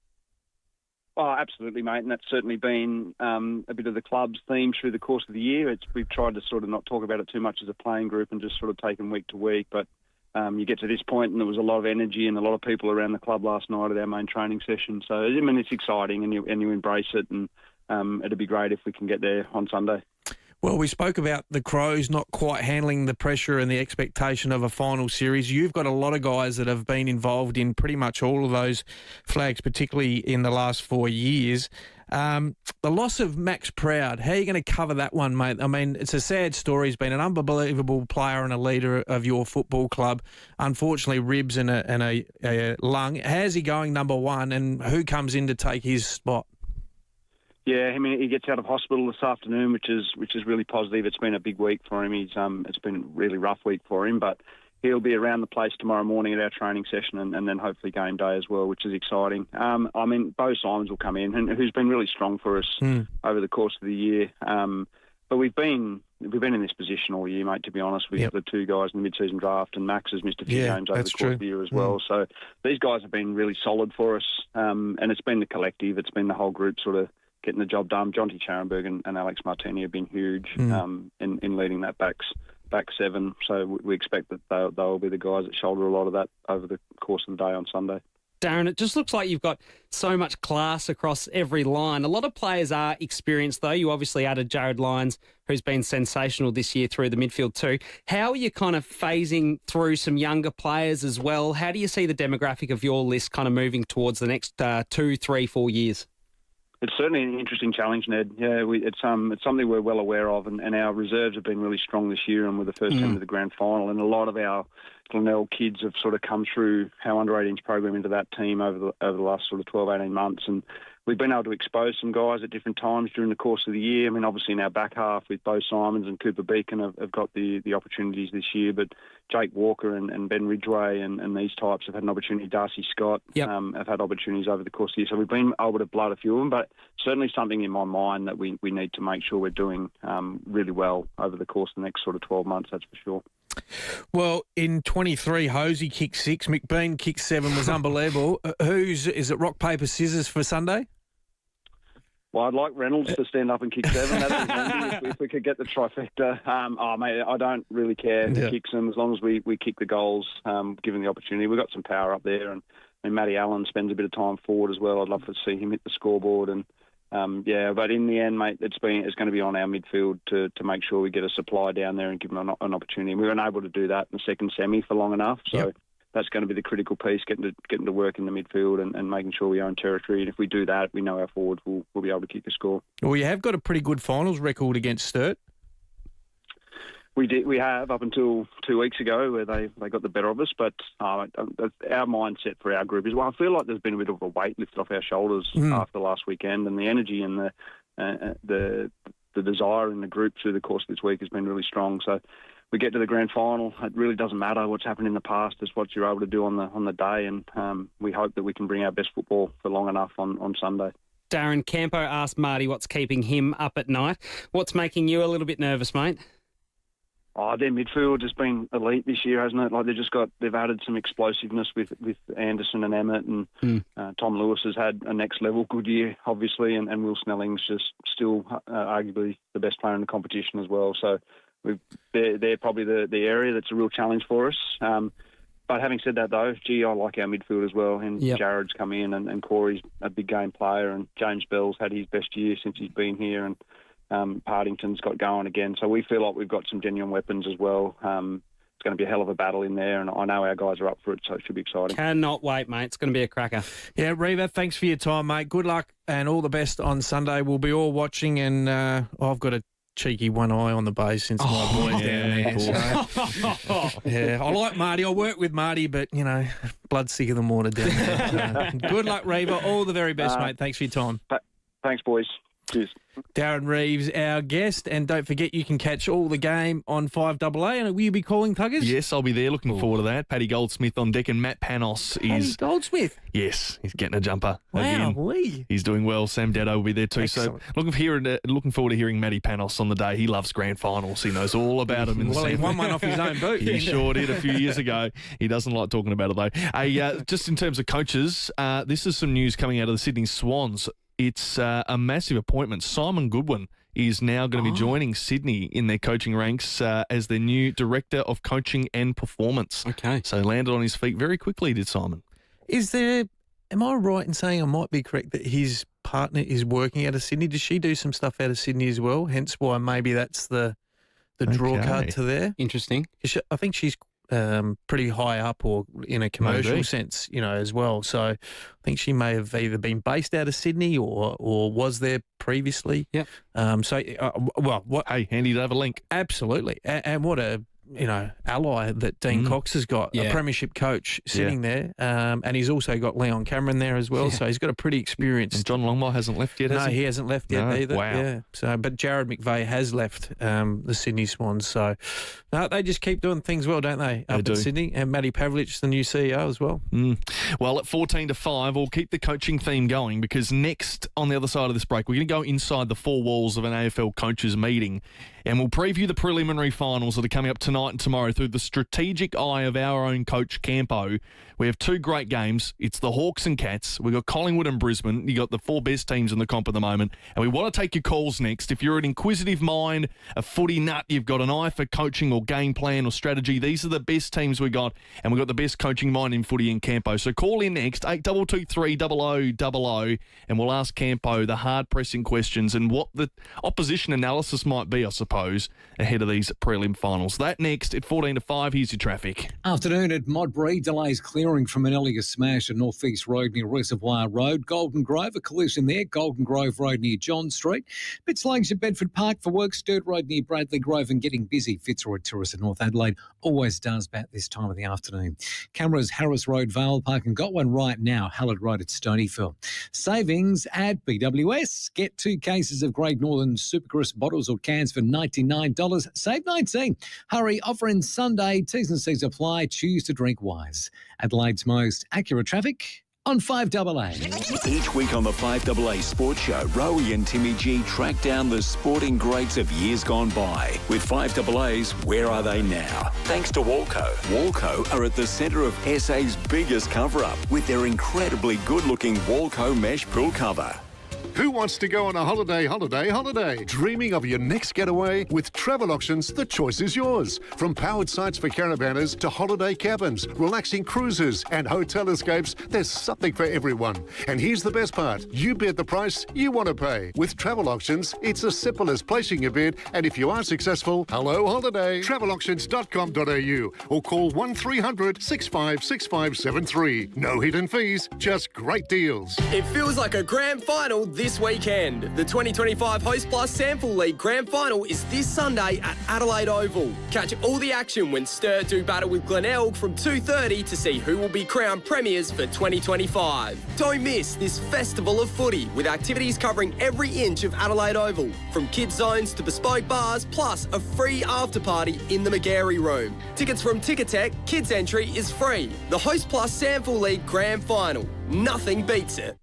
Oh, absolutely, mate, and that's certainly been a bit of the club's theme through the course of the year. We've tried to sort of not talk about it too much as a playing group and just sort of take them week to week, but you get to this point and there was a lot of energy and a lot of people around the club last night at our main training session. So, I mean, it's exciting and you embrace it, and it'd be great if we can get there on Sunday. Well, we spoke about the Crows not quite handling the pressure and the expectation of a final series. You've got a lot of guys that have been involved in pretty much all of those flags, particularly in the last 4 years. The loss of Max Proud, how are you going to cover that one, mate? I mean, it's a sad story. He's been an unbelievable player and a leader of your football club. Unfortunately, ribs and a lung. How's he going, number one, and who comes in to take his spot? Yeah, I mean, he gets out of hospital this afternoon, which is really positive. It's been a big week for him. It's been a really rough week for him, but he'll be around the place tomorrow morning at our training session and then hopefully game day as well, which is exciting. I mean, Bo Simons will come in, and who's been really strong for us over the course of the year. But we've been in this position all year, mate, to be honest, with the 2 guys in the mid-season draft, and Max has missed a few games over the course of the year as well. So these guys have been really solid for us, and it's been the collective. It's been the whole group sort of getting the job done. Jonty Charenberg and Alex Martini have been huge in leading that back 7. So we expect that they'll be the guys that shoulder a lot of that over the course of the day on Sunday. Darren, it just looks like you've got so much class across every line. A lot of players are experienced, though. You obviously added Jared Lyons, who's been sensational this year through the midfield too. How are you kind of phasing through some younger players as well? How do you see the demographic of your list kind of moving towards the next 2, 3, 4 years? It's certainly an interesting challenge, Ned. Yeah, it's something we're well aware of, and our reserves have been really strong this year, and we're the first team to the grand final. And a lot of our Glenelg kids have sort of come through our under-18s program into that team over the last sort of 12, 18 months, and we've been able to expose some guys at different times during the course of the year. I mean, obviously in our back half with Bo Simons and Cooper Beacon have got the opportunities this year, but Jake Walker and Ben Ridgway and these types have had an opportunity. Darcy Scott have had opportunities over the course of the year. So we've been able to blood a few of them, but certainly something in my mind that we need to make sure we're doing really well over the course of the next sort of 12 months, that's for sure. Well, in 23, Hosey kicked 6, McBean kicked 7, was unbelievable. Is it rock, paper, scissors for Sunday? Well, I'd like Reynolds to stand up and kick 7. That'd be handy if we could get the trifecta. Mate, I don't really care who kicks them as long as we kick the goals, given the opportunity. We've got some power up there, and Matty Allen spends a bit of time forward as well. I'd love to see him hit the scoreboard. And but in the end, mate, it's going to be on our midfield to make sure we get a supply down there and give them an opportunity. And we weren't able to do that in the second semi for long enough, so. That's going to be the critical piece, getting to work in the midfield and making sure we own territory. And if we do that, we know our forwards will be able to kick a score. Well, you have got a pretty good finals record against Sturt. We have up until 2 weeks ago where they got the better of us. But our mindset for our group is, well, I feel like there's been a bit of a weight lifted off our shoulders after last weekend, and the energy and the desire in the group through the course of this week has been really strong. So. We get to the grand final. It really doesn't matter what's happened in the past. It's what you're able to do on the day, and we hope that we can bring our best football for long enough on Sunday. Darren, Campo asked Marty what's keeping him up at night. What's making you a little bit nervous, mate? Their midfield has been elite this year, hasn't it? Like they've added some explosiveness with Anderson and Emmett, and Tom Lewis has had a next level good year, obviously, and Will Snelling's just still arguably the best player in the competition as well. So. They're probably the area that's a real challenge for us. But having said that, though, I like our midfield as well. And Jared's come in, and Corey's a big game player, and James Bell's had his best year since he's been here, and Partington's got going again. So we feel like we've got some genuine weapons as well. It's going to be a hell of a battle in there, and I know our guys are up for it, so it should be exciting. Cannot wait, mate. It's going to be a cracker. Yeah, Reva, thanks for your time, mate. Good luck and all the best on Sunday. We'll be all watching, and I've got a cheeky one eye on the base since my boy's down there. So, yeah, I like Marty. I work with Marty, but, blood's thicker than water down there. So, good luck, Reva. All the very best, mate. Thanks for your time. Thanks, boys. Cheers. Darren Reeves, our guest, and don't forget you can catch all the game on 5AA. And will you be calling, Tuggers? Yes, I'll be there. Looking forward to that. Paddy Goldsmith on deck, and Matt Panos is... Paddy Goldsmith? Yes, he's getting a jumper. Wow, again. He's doing well. Sam Daddo will be there too. Excellent. So looking forward to hearing Matty Panos on the day. He loves grand finals. He knows all about them. Well, he won one off his own boot. He sure did a few years ago. He doesn't like talking about it though. Hey, just in terms of coaches, this is some news coming out of the Sydney Swans. It's a massive appointment. Simon Goodwin is now going to be joining Sydney in their coaching ranks as their new Director of Coaching and Performance. Okay. So landed on his feet very quickly, did Simon. Am I right in saying I might be correct that his partner is working out of Sydney? Does she do some stuff out of Sydney as well? Hence why maybe that's the draw card to there. Interesting. I think she's pretty high up, or in a commercial sense, as well. So I think she may have either been based out of Sydney or was there previously. Yeah. Hey, handy to have a link. Absolutely. And what a ally that Dean Cox has got, a premiership coach sitting there, and he's also got Leon Cameron there as well. So he's got a pretty experienced. And John Longmire hasn't left yet, has he? No, he hasn't left yet either. Wow. Yeah. So, but Jared McVeigh has left the Sydney Swans. So they just keep doing things well, don't they? Up in Sydney, and Matty Pavlich, the new CEO as well. Well, at 14-5, we'll keep the coaching theme going, because next on the other side of this break, we're going to go inside the four walls of an AFL coaches meeting, and we'll preview the preliminary finals that are coming up tonight and tomorrow through the strategic eye of our own coach, Campo. We have two great games. It's the Hawks and Cats. We've got Collingwood and Brisbane. You got the four best teams in the comp at the moment. And we want to take your calls next. If you're an inquisitive mind, a footy nut, you've got an eye for coaching or game plan or strategy, these are the best teams we got. And we've got the best coaching mind in footy in Campo. So call in next, 8223 0000, and we'll ask Campo the hard-pressing questions and what the opposition analysis might be, I suppose, ahead of these prelim finals. That next at 14-5. Here's your traffic. Afternoon at Modbury. Delays clearing from an earlier smash at North East Road near Reservoir Road. Golden Grove, a collision there. Golden Grove Road near John Street. Bit sluggish at Bedford Park for work. Sturt Road near Bradley Grove, and getting busy. Fitzroy Terrace at North Adelaide. Always does about this time of the afternoon. Cameras Harris Road, Vale Park, and got one right now. Hallett Road at Stonyfield. Savings at BWS. Get 2 cases of Great Northern Supercrisp bottles or cans for $99. Save 19. Hurry, offer in Sunday. T's and C's apply. Choose to drink wise. Adelaide's most accurate traffic on 5AA. Each week on the 5AA Sports Show, Rowie and Timmy G track down the sporting greats of years gone by. With 5AA's Where Are They Now? Thanks to Walco. Walco are at the centre of SA's biggest cover-up with their incredibly good-looking Walco mesh pool cover. Who wants to go on a holiday? Dreaming of your next getaway? With Travel Options, the choice is yours. From powered sites for caravanners to holiday cabins, relaxing cruises and hotel escapes, there's something for everyone. And here's the best part. You bid the price you want to pay. With Travel Options, it's as simple as placing your bid, and if you are successful, hello holiday. Travelauctions.com.au or call 1300 656573. No hidden fees, just great deals. It feels like a grand final this weekend. The 2025 Host Plus Sample League Grand Final is this Sunday at Adelaide Oval. Catch all the action when Sturt do battle with Glenelg from 2:30 to see who will be crowned premiers for 2025. Don't miss this festival of footy with activities covering every inch of Adelaide Oval, from kids zones to bespoke bars, plus a free after party in the McHenry room. Tickets from Ticketek, kids entry is free. The Host Plus Sample League Grand Final. Nothing beats it.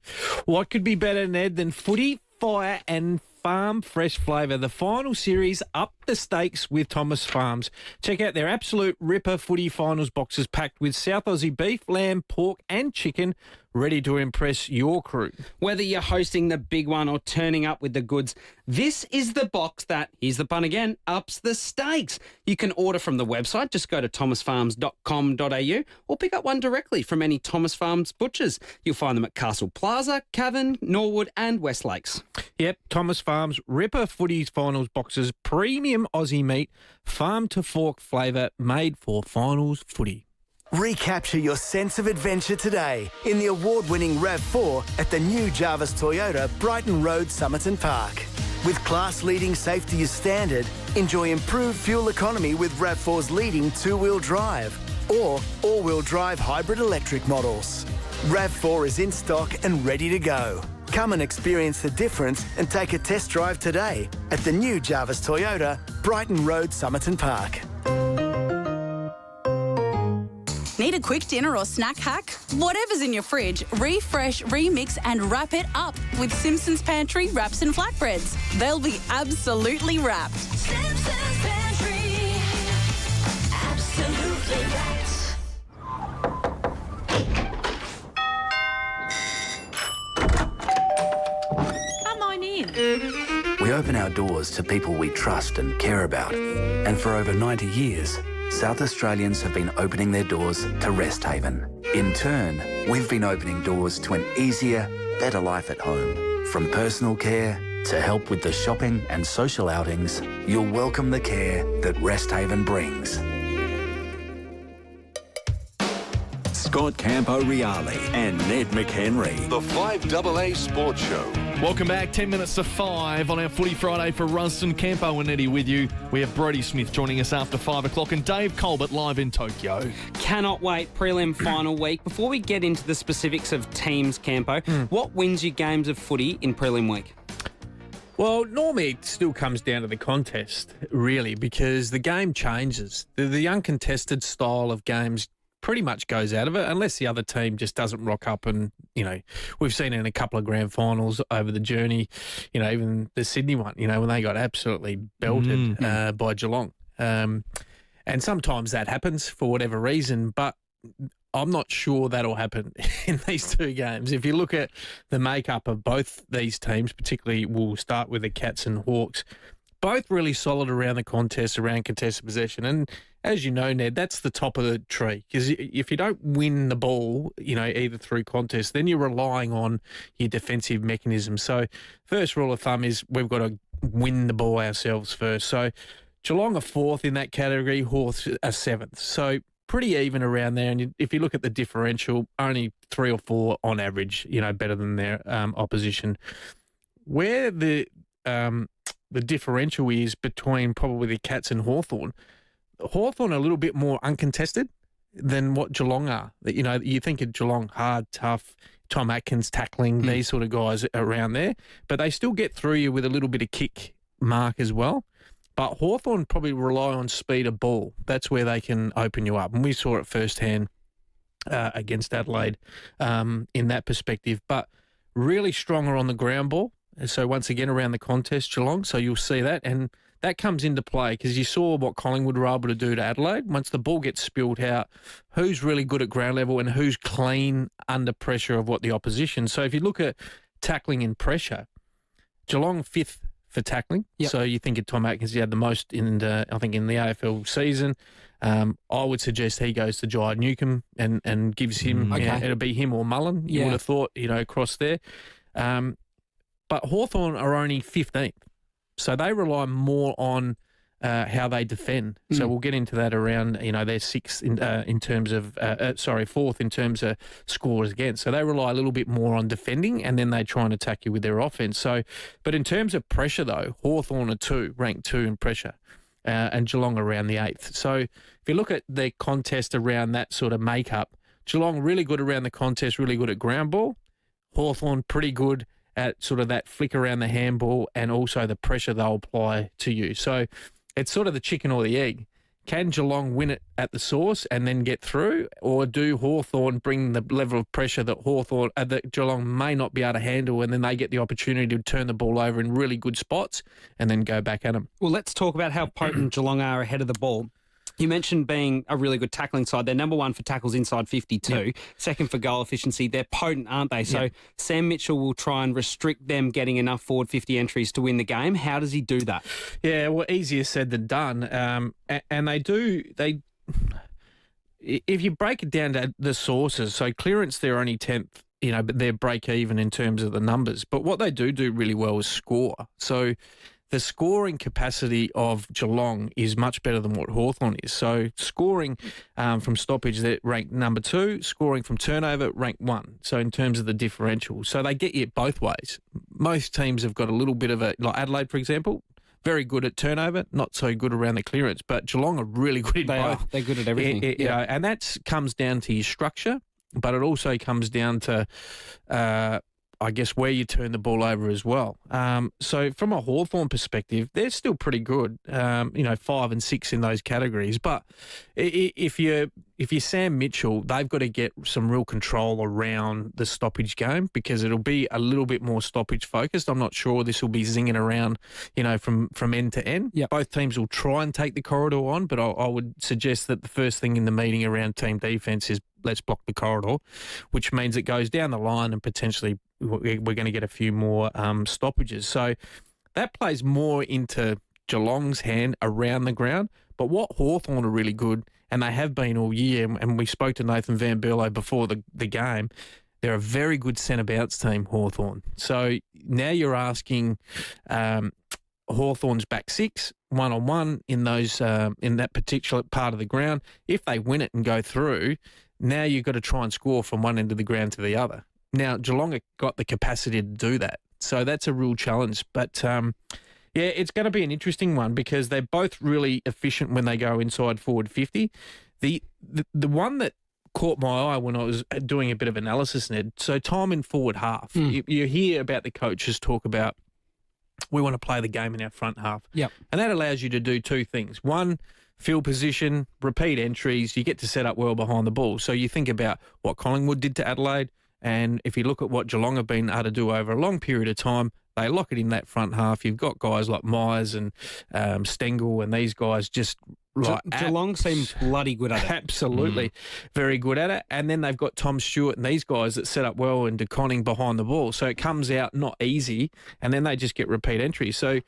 What could be better, Ned, than footy, fire and farm fresh flavour? The final series up the stakes with Thomas Farms. Check out their absolute ripper footy finals boxes packed with South Aussie beef, lamb, pork and chicken, ready to impress your crew. Whether you're hosting the big one or turning up with the goods, this is the box that, here's the pun again, ups the stakes. You can order from the website. Just go to thomasfarms.com.au or pick up one directly from any Thomas Farms butchers. You'll find them at Castle Plaza, Cavan, Norwood and West Lakes. Yep, Thomas Farms Ripper Footies Finals boxes, premium Aussie meat, farm to fork flavour, made for finals footy. Recapture your sense of adventure today in the award-winning RAV4 at the new Jarvis Toyota Brighton Road, Somerton Park. With class-leading safety as standard, enjoy improved fuel economy with RAV4's leading two-wheel drive or all-wheel drive hybrid electric models. RAV4 is in stock and ready to go. Come and experience the difference and take a test drive today at the new Jarvis Toyota, Brighton Road, Somerton Park. Need a quick dinner or snack hack? Whatever's in your fridge, refresh, remix and wrap it up with Simpson's Pantry wraps and flatbreads. They'll be absolutely wrapped. Simpson's Pantry, absolutely wrapped. Come on in. We open our doors to people we trust and care about. And for over 90 years, South Australians have been opening their doors to Rest Haven. In turn, we've been opening doors to an easier, better life at home. From personal care to help with the shopping and social outings, you'll welcome the care that Rest Haven brings. Scott Camporeale and Ned McHenry. The 5AA Sports Show. Welcome back. 10 minutes to 5 on our Footy Friday for Ruston. Campo and Eddie with you. We have Brody Smith joining us after 5 o'clock and Dave Colbert live in Tokyo. Cannot wait. Prelim final week. Before we get into the specifics of teams, Campo, what wins you games of footy in prelim week? Well, normally it still comes down to the contest, really, because the game changes. The uncontested style of games pretty much goes out of it unless the other team just doesn't rock up. And, you know, we've seen it in a couple of grand finals over the journey, you know, even the Sydney one, you know, when they got absolutely belted by Geelong. And sometimes that happens for whatever reason, but I'm not sure that'll happen in these two games. If you look at the makeup of both these teams, particularly we'll start with the Cats and Hawks, both really solid around the contest, around contested possession. And as you know, Ned, that's the top of the tree. Because if you don't win the ball, you know, either through contest, then you're relying on your defensive mechanism. So first rule of thumb is we've got to win the ball ourselves first. So Geelong are fourth in that category, Hawks are seventh. So pretty even around there. And if you look at the differential, only 3 or 4 on average, you know, better than their opposition. Where the differential is between probably the Cats and Hawthorn are a little bit more uncontested than what Geelong are. You know, you think of Geelong, hard, tough, Tom Atkins tackling, these sort of guys around there, but they still get through you with a little bit of kick mark as well. But Hawthorn probably rely on speed of ball. That's where they can open you up. And we saw it firsthand against Adelaide in that perspective. But really stronger on the ground ball. So once again, around the contest, Geelong. So you'll see that. And that comes into play because you saw what Collingwood were able to do to Adelaide. Once the ball gets spilled out, who's really good at ground level and who's clean under pressure of what the opposition. So if you look at tackling in pressure, Geelong 5th for tackling. Yep. So you think of Tom Atkins, he had the most in the AFL season. I would suggest he goes to Jai Newcomb and gives him, it'll be him or Mullen, you would have thought, you know, across there. But Hawthorn are only 15th. So they rely more on how they defend. So we'll get into that around, you know, they're 6th in terms of, 4th in terms of scores against. So they rely a little bit more on defending and then they try and attack you with their offense. So, but in terms of pressure though, Hawthorn are ranked 2 in pressure and Geelong around the 8th. So if you look at the contest around that sort of makeup, Geelong really good around the contest, really good at ground ball. Hawthorn pretty good at sort of that flick around the handball and also the pressure they'll apply to you. So it's sort of the chicken or the egg. Can Geelong win it at the source and then get through, or do Hawthorn bring the level of pressure that Geelong may not be able to handle, and then they get the opportunity to turn the ball over in really good spots and then go back at them? Well, let's talk about how potent Geelong are ahead of the ball. You mentioned being a really good tackling side. They're number one for tackles inside 52, second for goal efficiency. They're potent, aren't they? So Sam Mitchell will try and restrict them getting enough forward 50 entries to win the game. How does he do that? Yeah, well, easier said than done. And if you break it down to the sources, so clearance, they're only 10th, but they're break even in terms of the numbers. But what they do really well is score. So the scoring capacity of Geelong is much better than what Hawthorn is. So scoring from stoppage, they're ranked number 2. Scoring from turnover, ranked 1. So in terms of the differential. So they get you both ways. Most teams have got a little bit of like Adelaide, for example, very good at turnover, not so good around the clearance. But Geelong are really good at both. They're good at everything. And that comes down to your structure, but it also comes down to, I guess, where you turn the ball over as well. So from a Hawthorn perspective, they're still pretty good, 5 and 6 in those categories. But if you're Sam Mitchell, they've got to get some real control around the stoppage game because it'll be a little bit more stoppage focused. I'm not sure this will be zinging around, from end to end. Yep. Both teams will try and take the corridor on, but I would suggest that the first thing in the meeting around team defence is let's block the corridor, which means it goes down the line and potentially we're going to get a few more stoppages. So that plays more into Geelong's hand around the ground. But what Hawthorn are really good, and they have been all year, and we spoke to Nathan Van Berlo before the game, they're a very good centre bounce team, Hawthorn. So now you're asking Hawthorn's back 6, one-on-one in those in that particular part of the ground. If they win it and go through, now you've got to try and score from one end of the ground to the other. Now, Geelong have got the capacity to do that. So that's a real challenge. But, it's going to be an interesting one because they're both really efficient when they go inside forward 50. The one that caught my eye when I was doing a bit of analysis, Ned, so time in forward half. You hear about the coaches talk about we want to play the game in our front half. Yep. And that allows you to do two things. One, field position, repeat entries, you get to set up well behind the ball. So you think about what Collingwood did to Adelaide, and if you look at what Geelong have been able to do over a long period of time, they lock it in that front half. You've got guys like Myers and Stengel and these guys just like... Geelong seem bloody good at it. Absolutely. Very good at it. And then they've got Tom Stewart and these guys that set up well into conning behind the ball. So it comes out not easy, and then they just get repeat entries. So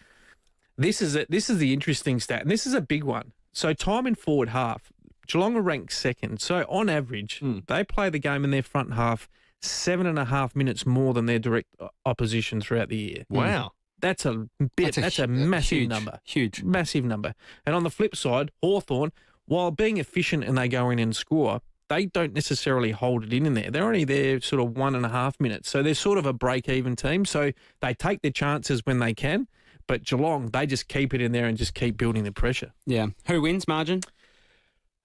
this is the interesting stat, and this is a big one. So time in forward half, Geelong are ranked second. So on average, they play the game in their front half 7.5 minutes more than their direct opposition throughout the year. Wow. That's a massive number. Huge. Massive number. And on the flip side, Hawthorn, while being efficient and they go in and score, they don't necessarily hold it in there. They're only there sort of 1.5 minutes. So they're sort of a break-even team. So they take their chances when they can. But Geelong, they just keep it in there and just keep building the pressure. Yeah. Who wins, margin?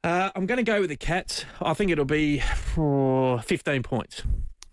I'm going to go with the Cats. I think it'll be for 15 points.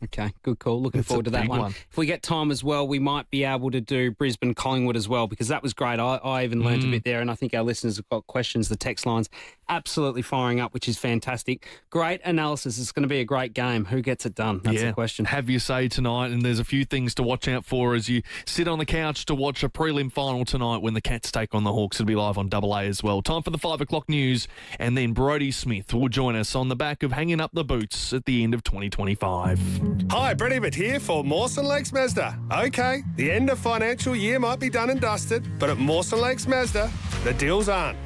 Okay, good call. Looking forward to that one. If we get time as well, we might be able to do Brisbane Collingwood as well, because that was great. I even learned a bit there, and I think our listeners have got questions. The text line's absolutely firing up, which is fantastic. Great analysis. It's going to be a great game. Who gets it done? That's the question. Have your say tonight, and there's a few things to watch out for as you sit on the couch to watch a prelim final tonight when the Cats take on the Hawks. It'll be live on AA as well. Time for the 5 o'clock news, and then Brody Smith will join us on the back of hanging up the boots at the end of 2025. Hi, Brody Mattner here for Mawson Lakes Mazda. Okay, the end of financial year might be done and dusted, but at Mawson Lakes Mazda, the deals aren't.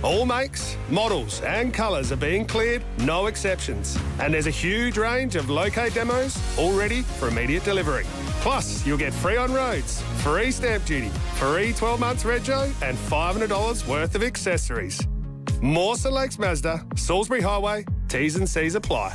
All makes, models and colours are being cleared, no exceptions. And there's a huge range of locate demos all ready for immediate delivery. Plus, you'll get free on roads, free stamp duty, free 12 months rego and $500 worth of accessories. Mawson Lakes Mazda, Salisbury Highway, T's and C's apply.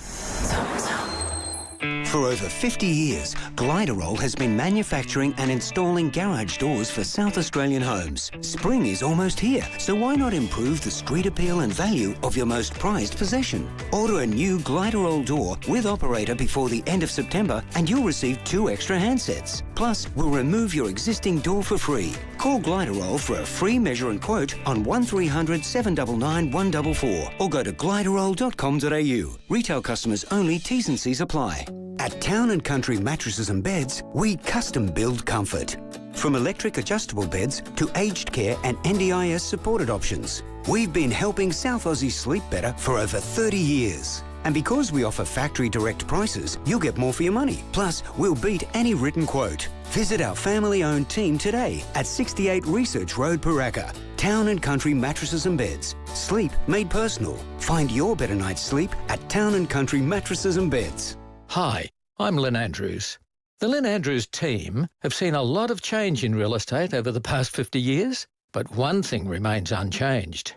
For over 50 years, Gliderol has been manufacturing and installing garage doors for South Australian homes. Spring is almost here, so why not improve the street appeal and value of your most prized possession? Order a new Gliderol door with operator before the end of September and you'll receive 2 extra handsets. Plus, we'll remove your existing door for free. Call Gliderol for a free measure and quote on 1300 799 144 or go to gliderol.com.au. Retail customers only, T's and C's apply. At Town & Country Mattresses and Beds, we custom build comfort. From electric adjustable beds to aged care and NDIS supported options. We've been helping South Aussies sleep better for over 30 years. And because we offer factory direct prices, you'll get more for your money. Plus, we'll beat any written quote. Visit our family-owned team today at 68 Research Road, Paraka. Town and Country Mattresses and Beds. Sleep made personal. Find your better night's sleep at Town and Country Mattresses and Beds. Hi, I'm Lynn Andrews. The Lynn Andrews team have seen a lot of change in real estate over the past 50 years, but one thing remains unchanged: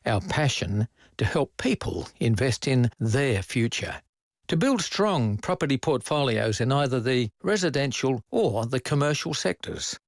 our passion to help people invest in their future, to build strong property portfolios in either the residential or the commercial sectors.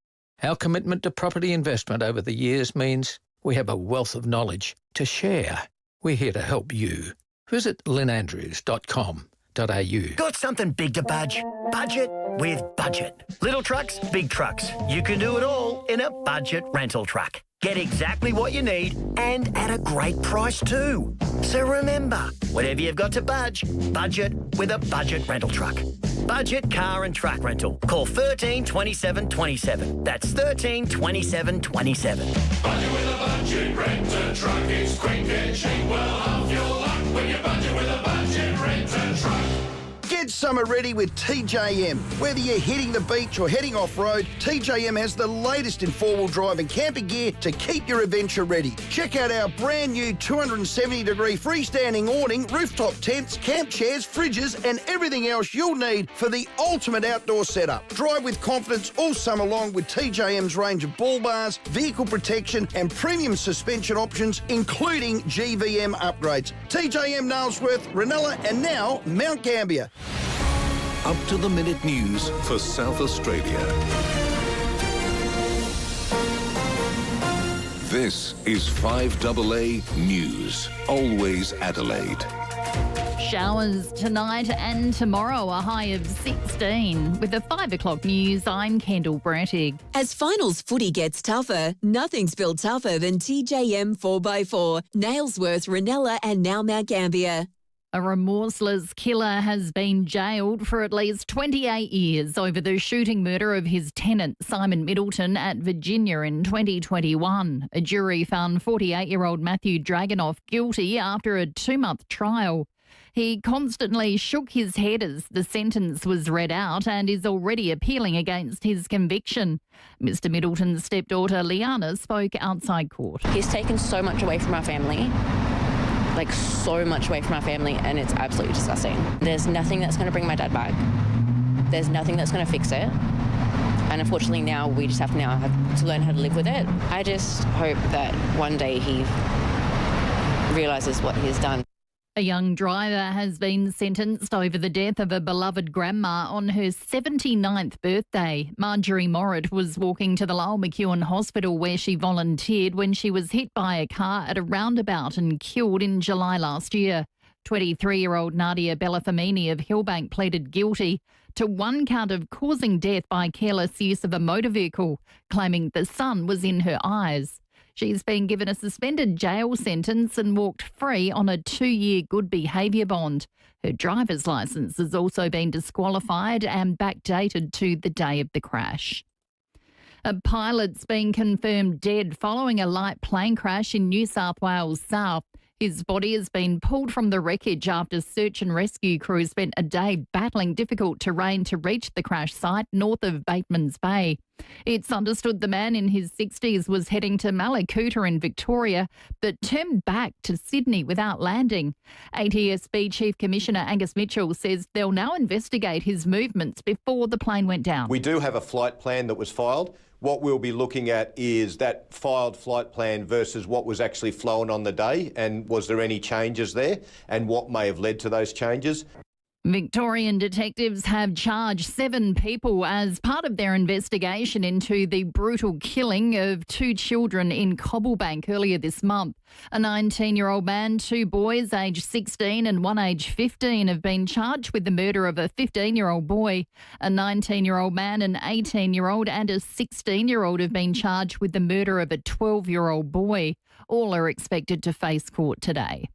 Our commitment to property investment over the years means we have a wealth of knowledge to share. We're here to help you. Visit lynnandrews.com.au. Got something big to budge? Budget with Budget. Little trucks, big trucks. You can do it all in a budget rental truck. Get exactly what you need and at a great price too. So remember, whatever you've got to budget with a budget rental truck. Budget car and truck rental. Call 13 27 27. That's 13 27 27. Budget with a budget renter truck. It's quick and cheap. Well, half your luck when you budget with a budget renter truck. Get summer ready with TJM. Whether you're hitting the beach or heading off-road, TJM has the latest in four-wheel drive and camping gear to keep your adventure ready. Check out our brand new 270-degree freestanding awning, rooftop tents, camp chairs, fridges and everything else you'll need for the ultimate outdoor setup. Drive with confidence all summer long with TJM's range of bull bars, vehicle protection and premium suspension options, including GVM upgrades. TJM Nailsworth, Ranella and now Mount Gambier. Up-to-the-minute news for South Australia. This is 5AA News. Always Adelaide. Showers tonight and tomorrow, a high of 16. With the 5 o'clock news, I'm Kendall Brattig. As finals footy gets tougher, nothing's built tougher than TJM 4x4, Nailsworth, Ranella and now Mount Gambier. A remorseless killer has been jailed for at least 28 years over the shooting murder of his tenant, Simon Middleton, at Virginia in 2021. A jury found 48-year-old Matthew Dragonoff guilty after a 2-month trial. He constantly shook his head as the sentence was read out and is already appealing against his conviction. Mr. Middleton's stepdaughter, Liana, spoke outside court. He's taken so much away from our family. Like so much away from our family, and it's absolutely disgusting. There's nothing that's going to bring my dad back. There's nothing that's going to fix it. And unfortunately now we just have to learn how to live with it. I just hope that one day he realises what he's done. A young driver has been sentenced over the death of a beloved grandma on her 79th birthday. Marjorie Morritt was walking to the Lowell McEwen Hospital where she volunteered when she was hit by a car at a roundabout and killed in July last year. 23-year-old Nadia Bellafamini of Hillbank pleaded guilty to 1 count of causing death by careless use of a motor vehicle, claiming the sun was in her eyes. She's been given a suspended jail sentence and walked free on a 2-year good behaviour bond. Her driver's licence has also been disqualified and backdated to the day of the crash. A pilot's been confirmed dead following a light plane crash in New South Wales South. His body has been pulled from the wreckage after search and rescue crews spent a day battling difficult terrain to reach the crash site north of Bateman's Bay. It's understood the man in his 60s was heading to Mallacoota in Victoria, but turned back to Sydney without landing. ATSB Chief Commissioner Angus Mitchell says they'll now investigate his movements before the plane went down. We do have a flight plan that was filed. What we'll be looking at is that filed flight plan versus what was actually flown on the day, and was there any changes there, and what may have led to those changes. Victorian detectives have charged 7 people as part of their investigation into the brutal killing of 2 children in Cobblebank earlier this month. A 19-year-old man, 2 boys aged 16 and one aged 15 have been charged with the murder of a 15-year-old boy. A 19-year-old man, an 18-year-old and a 16-year-old have been charged with the murder of a 12-year-old boy. All are expected to face court today.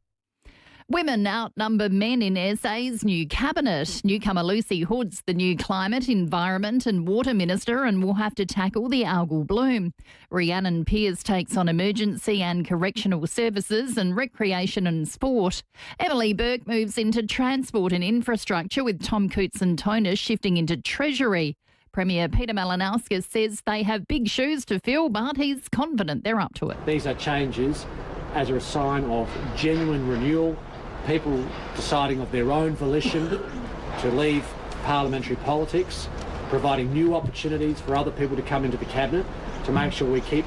Women outnumber men in SA's new cabinet. Newcomer Lucy Hood's the new Climate, Environment and Water Minister and will have to tackle the algal bloom. Rhiannon Pearce takes on Emergency and Correctional Services and Recreation and Sport. Emily Burke moves into Transport and Infrastructure with Tom Cootes and Toner shifting into Treasury. Premier Peter Malinauskas says they have big shoes to fill, but he's confident they're up to it. These are changes as a sign of genuine renewal, people deciding of their own volition to leave parliamentary politics, providing new opportunities for other people to come into the cabinet to make sure we keep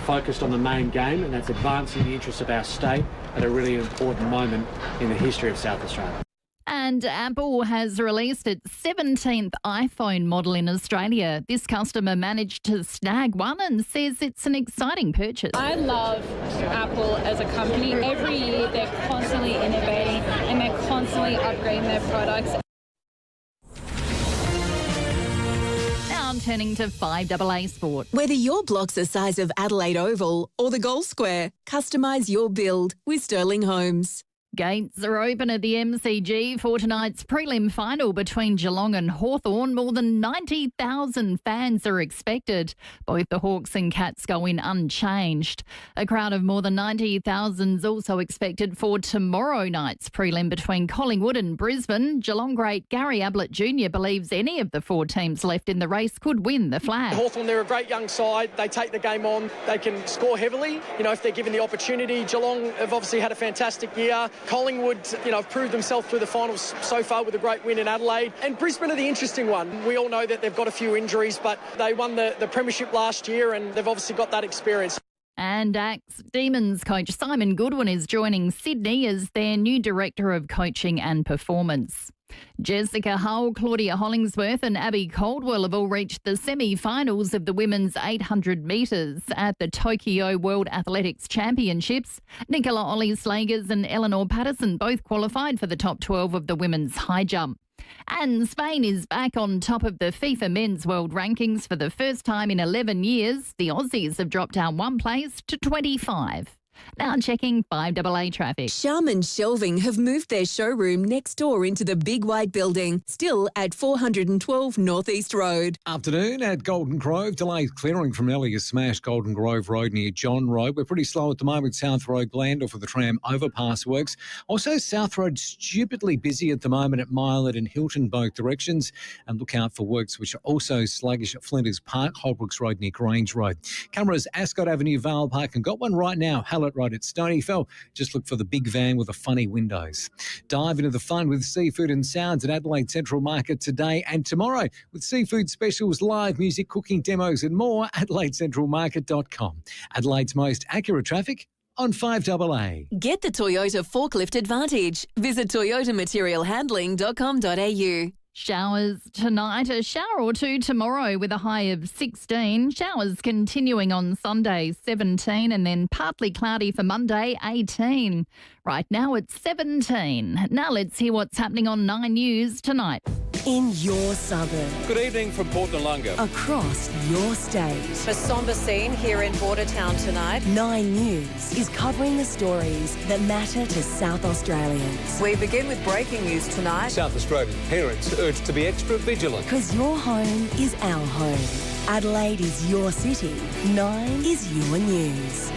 focused on the main game, and that's advancing the interests of our state at a really important moment in the history of South Australia. And Apple has released its 17th iPhone model in Australia. This customer managed to snag one and says it's an exciting purchase. I love Apple as a company. Every year they're constantly innovating and they're constantly upgrading their products. Now turning to 5AA Sport. Whether your block's the size of Adelaide Oval or the Gold Square, customise your build with Sterling Homes. Gates are open at the MCG for tonight's prelim final between Geelong and Hawthorn. More than 90,000 fans are expected. Both the Hawks and Cats go in unchanged. A crowd of more than 90,000 is also expected for tomorrow night's prelim between Collingwood and Brisbane. Geelong great Gary Ablett Jr. believes any of the four teams left in the race could win the flag. Hawthorn, they're a great young side. They take the game on. They can score heavily, if they're given the opportunity. Geelong have obviously had a fantastic year. Collingwood, have proved themselves through the finals so far with a great win in Adelaide. And Brisbane are the interesting one. We all know that they've got a few injuries, but they won the premiership last year and they've obviously got that experience. And Axe Demons coach Simon Goodwin is joining Sydney as their new Director of Coaching and Performance. Jessica Hull, Claudia Hollingsworth and Abby Caldwell have all reached the semi-finals of the women's 800 metres at the Tokyo World Athletics Championships. Nicola Ollie-Slagers and Eleanor Patterson both qualified for the top 12 of the women's high jump. And Spain is back on top of the FIFA Men's World Rankings for the first time in 11 years. The Aussies have dropped down one place to 25. Now checking 5AA traffic. Sharman Shelving have moved their showroom next door into the Big White Building, still at 412 North East Road. Afternoon at Golden Grove. Delays clearing from Elliott Smash Golden Grove Road near John Road. We're pretty slow at the moment. South Road Glandorf for the tram overpass works. Also South Road stupidly busy at the moment at Milet and Hilton both directions. And look out for works which are also sluggish at Flinders Park, Holbrooks Road near Grange Road. Cameras Ascot Avenue, Vale Park, and got one right now. Hallett Road at Stonyfell. Just look for the big van with the funny windows. Dive into the fun with seafood and sounds at Adelaide Central Market today and tomorrow with seafood specials, live music, cooking demos and more. AdelaideCentralMarket.com. Adelaide's most accurate traffic on 5AA. Get the Toyota Forklift Advantage. Visit toyotamaterialhandling.com.au. Showers tonight, a shower or two tomorrow with a high of 16. Showers continuing on Sunday, 17, and then partly cloudy for Monday, 18. Right now it's 17. Now let's hear what's happening on 9 News tonight. In your suburb. Good evening from Port Noarlunga. Across your state. A sombre scene here in Bordertown tonight. 9 News is covering the stories that matter to South Australians. We begin with breaking news tonight. South Australian parents urged to be extra vigilant. Because your home is our home. Adelaide is your city. 9 is your news.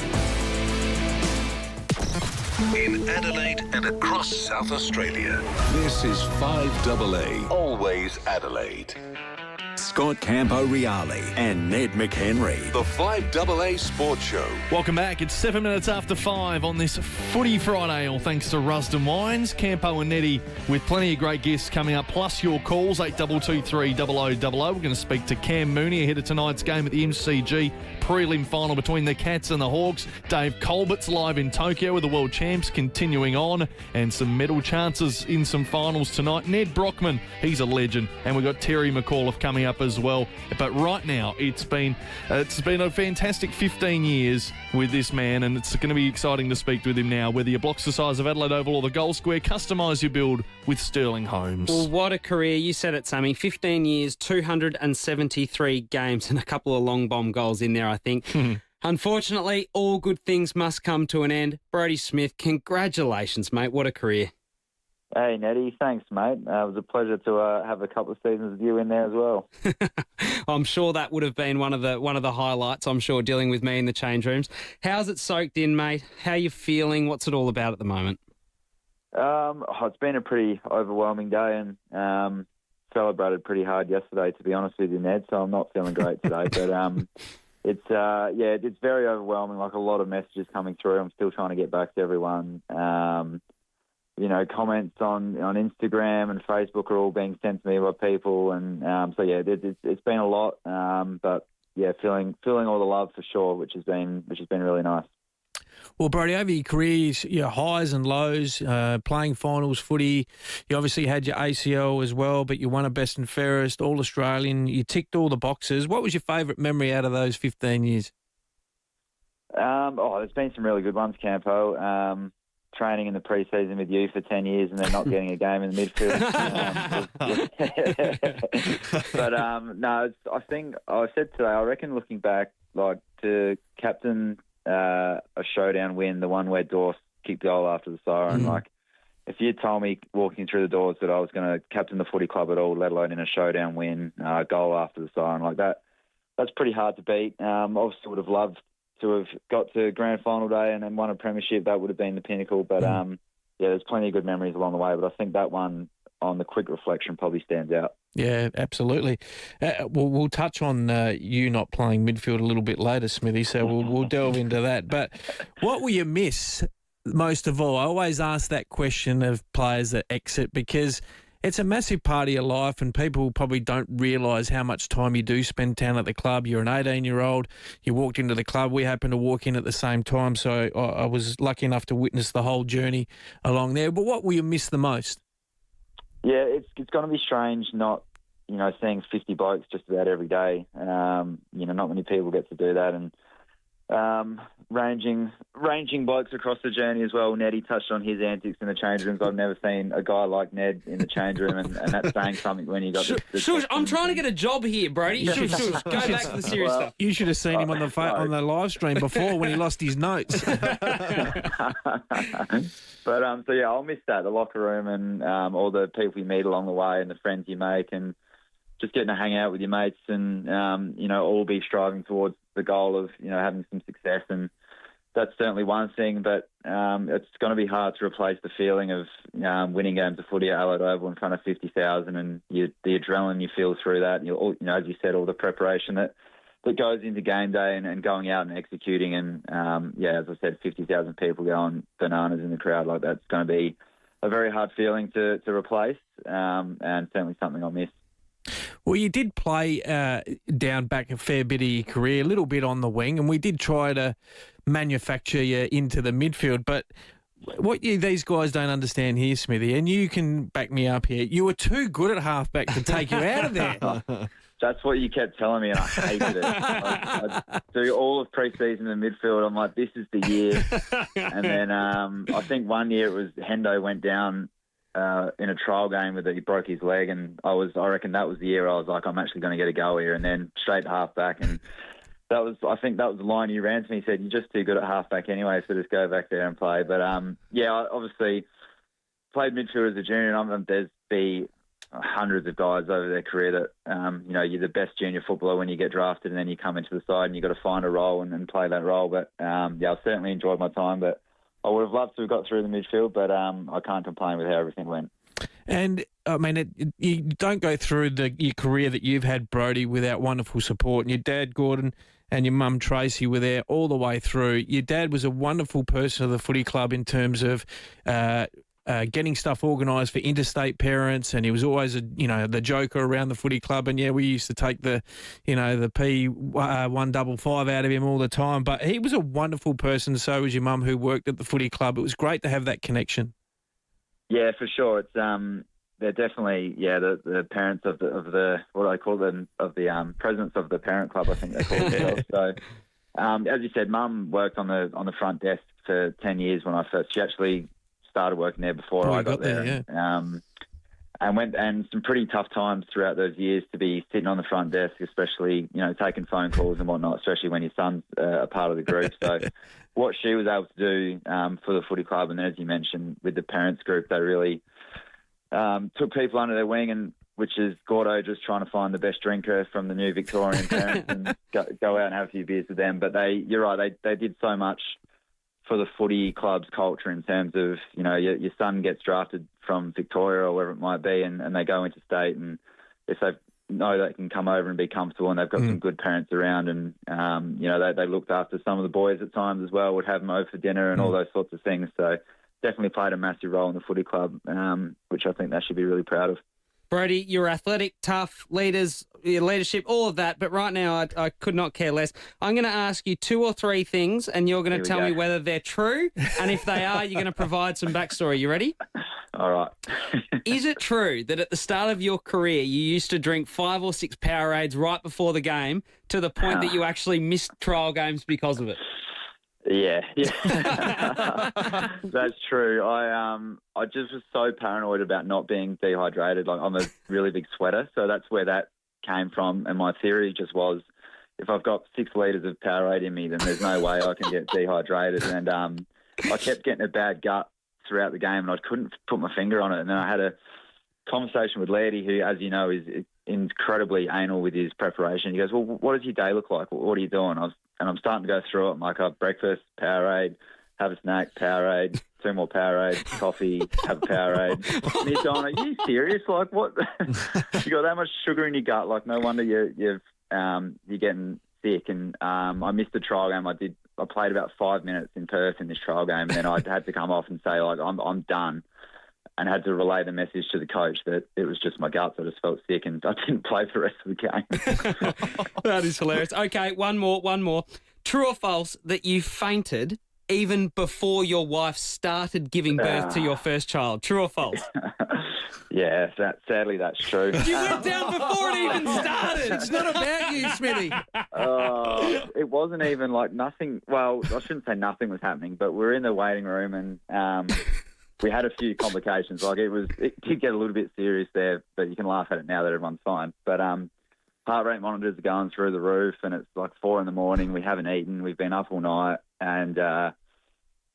In Adelaide and across South Australia, this is 5AA, always Adelaide. Scott Camporeale and Ned McHenry. The 5AA Sports Show. Welcome back. It's 7 minutes after 5 on this Footy Friday, all thanks to Rusden Wines. Campo and Nettie with plenty of great guests coming up, plus your calls, 8223 0000. We're going to speak to Cam Mooney ahead of tonight's game at the MCG prelim final between the Cats and the Hawks. Dave Colbert's live in Tokyo with the World Champs continuing on, and some medal chances in some finals tonight. Ned Brockman, he's a legend, and we've got Terry McAuliffe coming up as well. But right now, it's been a fantastic 15 years with this man, and it's going to be exciting to speak with him now. Whether your block's the size of Adelaide Oval or the Gold Square, customise your build with Sterling Homes. Well, what a career. You said it, Sammy. 15 years, 273 games, and a couple of long bomb goals in there, I think. Unfortunately, all good things must come to an end. Brody Smith, congratulations, mate. What a career. Hey, Nettie. Thanks, mate. It was a pleasure to have a couple of seasons with you in there as well. I'm sure that would have been one of the highlights, I'm sure, dealing with me in the change rooms. How's it soaked in, mate? How are you feeling? What's it all about at the moment? It's been a pretty overwhelming day and celebrated pretty hard yesterday, to be honest with you, Ned, so I'm not feeling great today. But it's very overwhelming, like a lot of messages coming through. I'm still trying to get back to everyone. Comments on Instagram and Facebook are all being sent to me by people. And it's been a lot. But feeling all the love for sure, which has been really nice. Well, Brody, over your careers, your highs and lows, playing finals footy, you obviously had your ACL as well, but you won a best and fairest, All-Australian. You ticked all the boxes. What was your favourite memory out of those 15 years? There's been some really good ones, Campo. Training in the pre-season with you for 10 years and then not getting a game in the midfield. I think I said today, I reckon looking back, like to captain a showdown win, the one where Dorse kicked goal after the siren. Like, if you told me walking through the doors that I was going to captain the footy club at all, let alone in a showdown win, goal after the siren, like that's pretty hard to beat. Obviously would have loved to have got to grand final day and then won a premiership. That would have been the pinnacle. But there's plenty of good memories along the way. But I think that one, on the quick reflection, probably stands out. Yeah, absolutely. We'll touch on you not playing midfield a little bit later, Smithy, so we'll delve into that. But what will you miss most of all? I always ask that question of players that exit because it's a massive part of your life and people probably don't realise how much time you do spend down at the club. You're an 18-year-old. You walked into the club. We happened to walk in at the same time, so I was lucky enough to witness the whole journey along there. But what will you miss the most? Yeah, it's going to be strange not, seeing 50 blokes just about every day. Not many people get to do that. And ranging blokes across the journey as well. Neddy touched on his antics in the change rooms. I've never seen a guy like Ned in the change room, and that's saying something when you got Shush, I'm trying to get a job here, Brody. Shush. Go back to the serious stuff. You should have seen him on the live stream before when he lost his notes. But I'll miss that, the locker room and all the people you meet along the way and the friends you make and just getting to hang out with your mates and, all be striving towards the goal of, having some success. And that's certainly one thing, but it's going to be hard to replace the feeling of winning games of footy at Allied Oval in front of 50,000 and the adrenaline you feel through that. As you said, all the preparation that goes into game day and going out and executing. And, as I said, 50,000 people going bananas in the crowd like that's going to be a very hard feeling to replace and certainly something I'll miss. Well, you did play down back a fair bit of your career, a little bit on the wing, and we did try to manufacture you into the midfield. But what these guys don't understand here, Smithy, and you can back me up here, you were too good at halfback to take you out of there. That's what you kept telling me, and I hated it. I'd do all of pre-season in midfield. I'm like, this is the year. And then I think one year it was Hendo went down in a trial game he broke his leg, and I reckon that was the year I was like, I'm actually going to get a go here, and then straight to halfback, and I think that was the line you ran to me. He said, you're just too good at halfback anyway, so just go back there and play. But I obviously played midfield as a junior, and there's hundreds of guys over their career that you're the best junior footballer when you get drafted, and then you come into the side and you've got to find a role and play that role. But I've certainly enjoyed my time, but I would have loved to have got through the midfield, but I can't complain with how everything went. And, I mean, you don't go through your career that you've had, Brody, without wonderful support. And your dad, Gordon, and your mum, Tracy, were there all the way through. Your dad was a wonderful person of the footy club in terms of getting stuff organised for interstate parents, and he was always the joker around the footy club. And we used to take the P155 out of him all the time. But he was a wonderful person. So was your mum, who worked at the footy club. It was great to have that connection. Yeah, for sure. It's they're definitely the parents of the what I call them of the presidents of the parent club, I think they call themselves. So as you said, Mum worked on the front desk for 10 years when I first. She actually started working there before I got there. and some pretty tough times throughout those years to be sitting on the front desk, especially, taking phone calls and whatnot, especially when your son's a part of the group. So what she was able to do for the footy club, and as you mentioned, with the parents group, they really took people under their wing, and which is Gordo just trying to find the best drinker from the new Victorian parents and go out and have a few beers with them. But you're right, they did so much for the footy club's culture in terms of, your son gets drafted from Victoria or wherever it might be, and they go into state, and if they know they can come over and be comfortable, and they've got some good parents around, and, they looked after some of the boys at times as well, would have them over for dinner and all those sorts of things. So definitely played a massive role in the footy club, which I think they should be really proud of. Brody, you're athletic, tough, leadership, all of that. But right now, I could not care less. I'm going to ask you 2 or 3 things, and you're going to tell me whether they're true. And if they are, you're going to provide some backstory. You ready? All right. Is it true that at the start of your career, you used to drink 5 or 6 Powerades right before the game to the point that you actually missed trial games because of it? Yeah. That's true. I just was so paranoid about not being dehydrated. Like, I'm a really big sweater, so that's where that came from. And my theory just was, if I've got 6 litres of Powerade in me, then there's no way I can get dehydrated. And I kept getting a bad gut throughout the game, and I couldn't put my finger on it. And then I had a conversation with Lairdy, who, as you know, is incredibly anal with his preparation. He goes, well, what does your day look like? What are you doing? And I'm starting to go through it. I'm like, breakfast, Powerade, have a snack, Powerade, 2 more Powerade, coffee, have a Powerade. And he's going, are you serious? Like, what? You got that much sugar in your gut? Like, no wonder you're getting sick. And I missed the trial game. I played about 5 minutes in Perth in this trial game, and then I had to come off and say, like, I'm done. And had to relay the message to the coach that it was just my guts. I just felt sick, and I didn't play for the rest of the game. That is hilarious. Okay, one more. True or false that you fainted even before your wife started giving birth to your first child? True or false? Yeah, sadly that's true. You went down before it even started. It's not about you, Smithy. It wasn't even like nothing. Well, I shouldn't say nothing was happening, but we're in the waiting room, and we had a few complications. Like, it did get a little bit serious there, but you can laugh at it now that everyone's fine. But heart rate monitors are going through the roof, and it's like 4 a.m. We haven't eaten. We've been up all night, and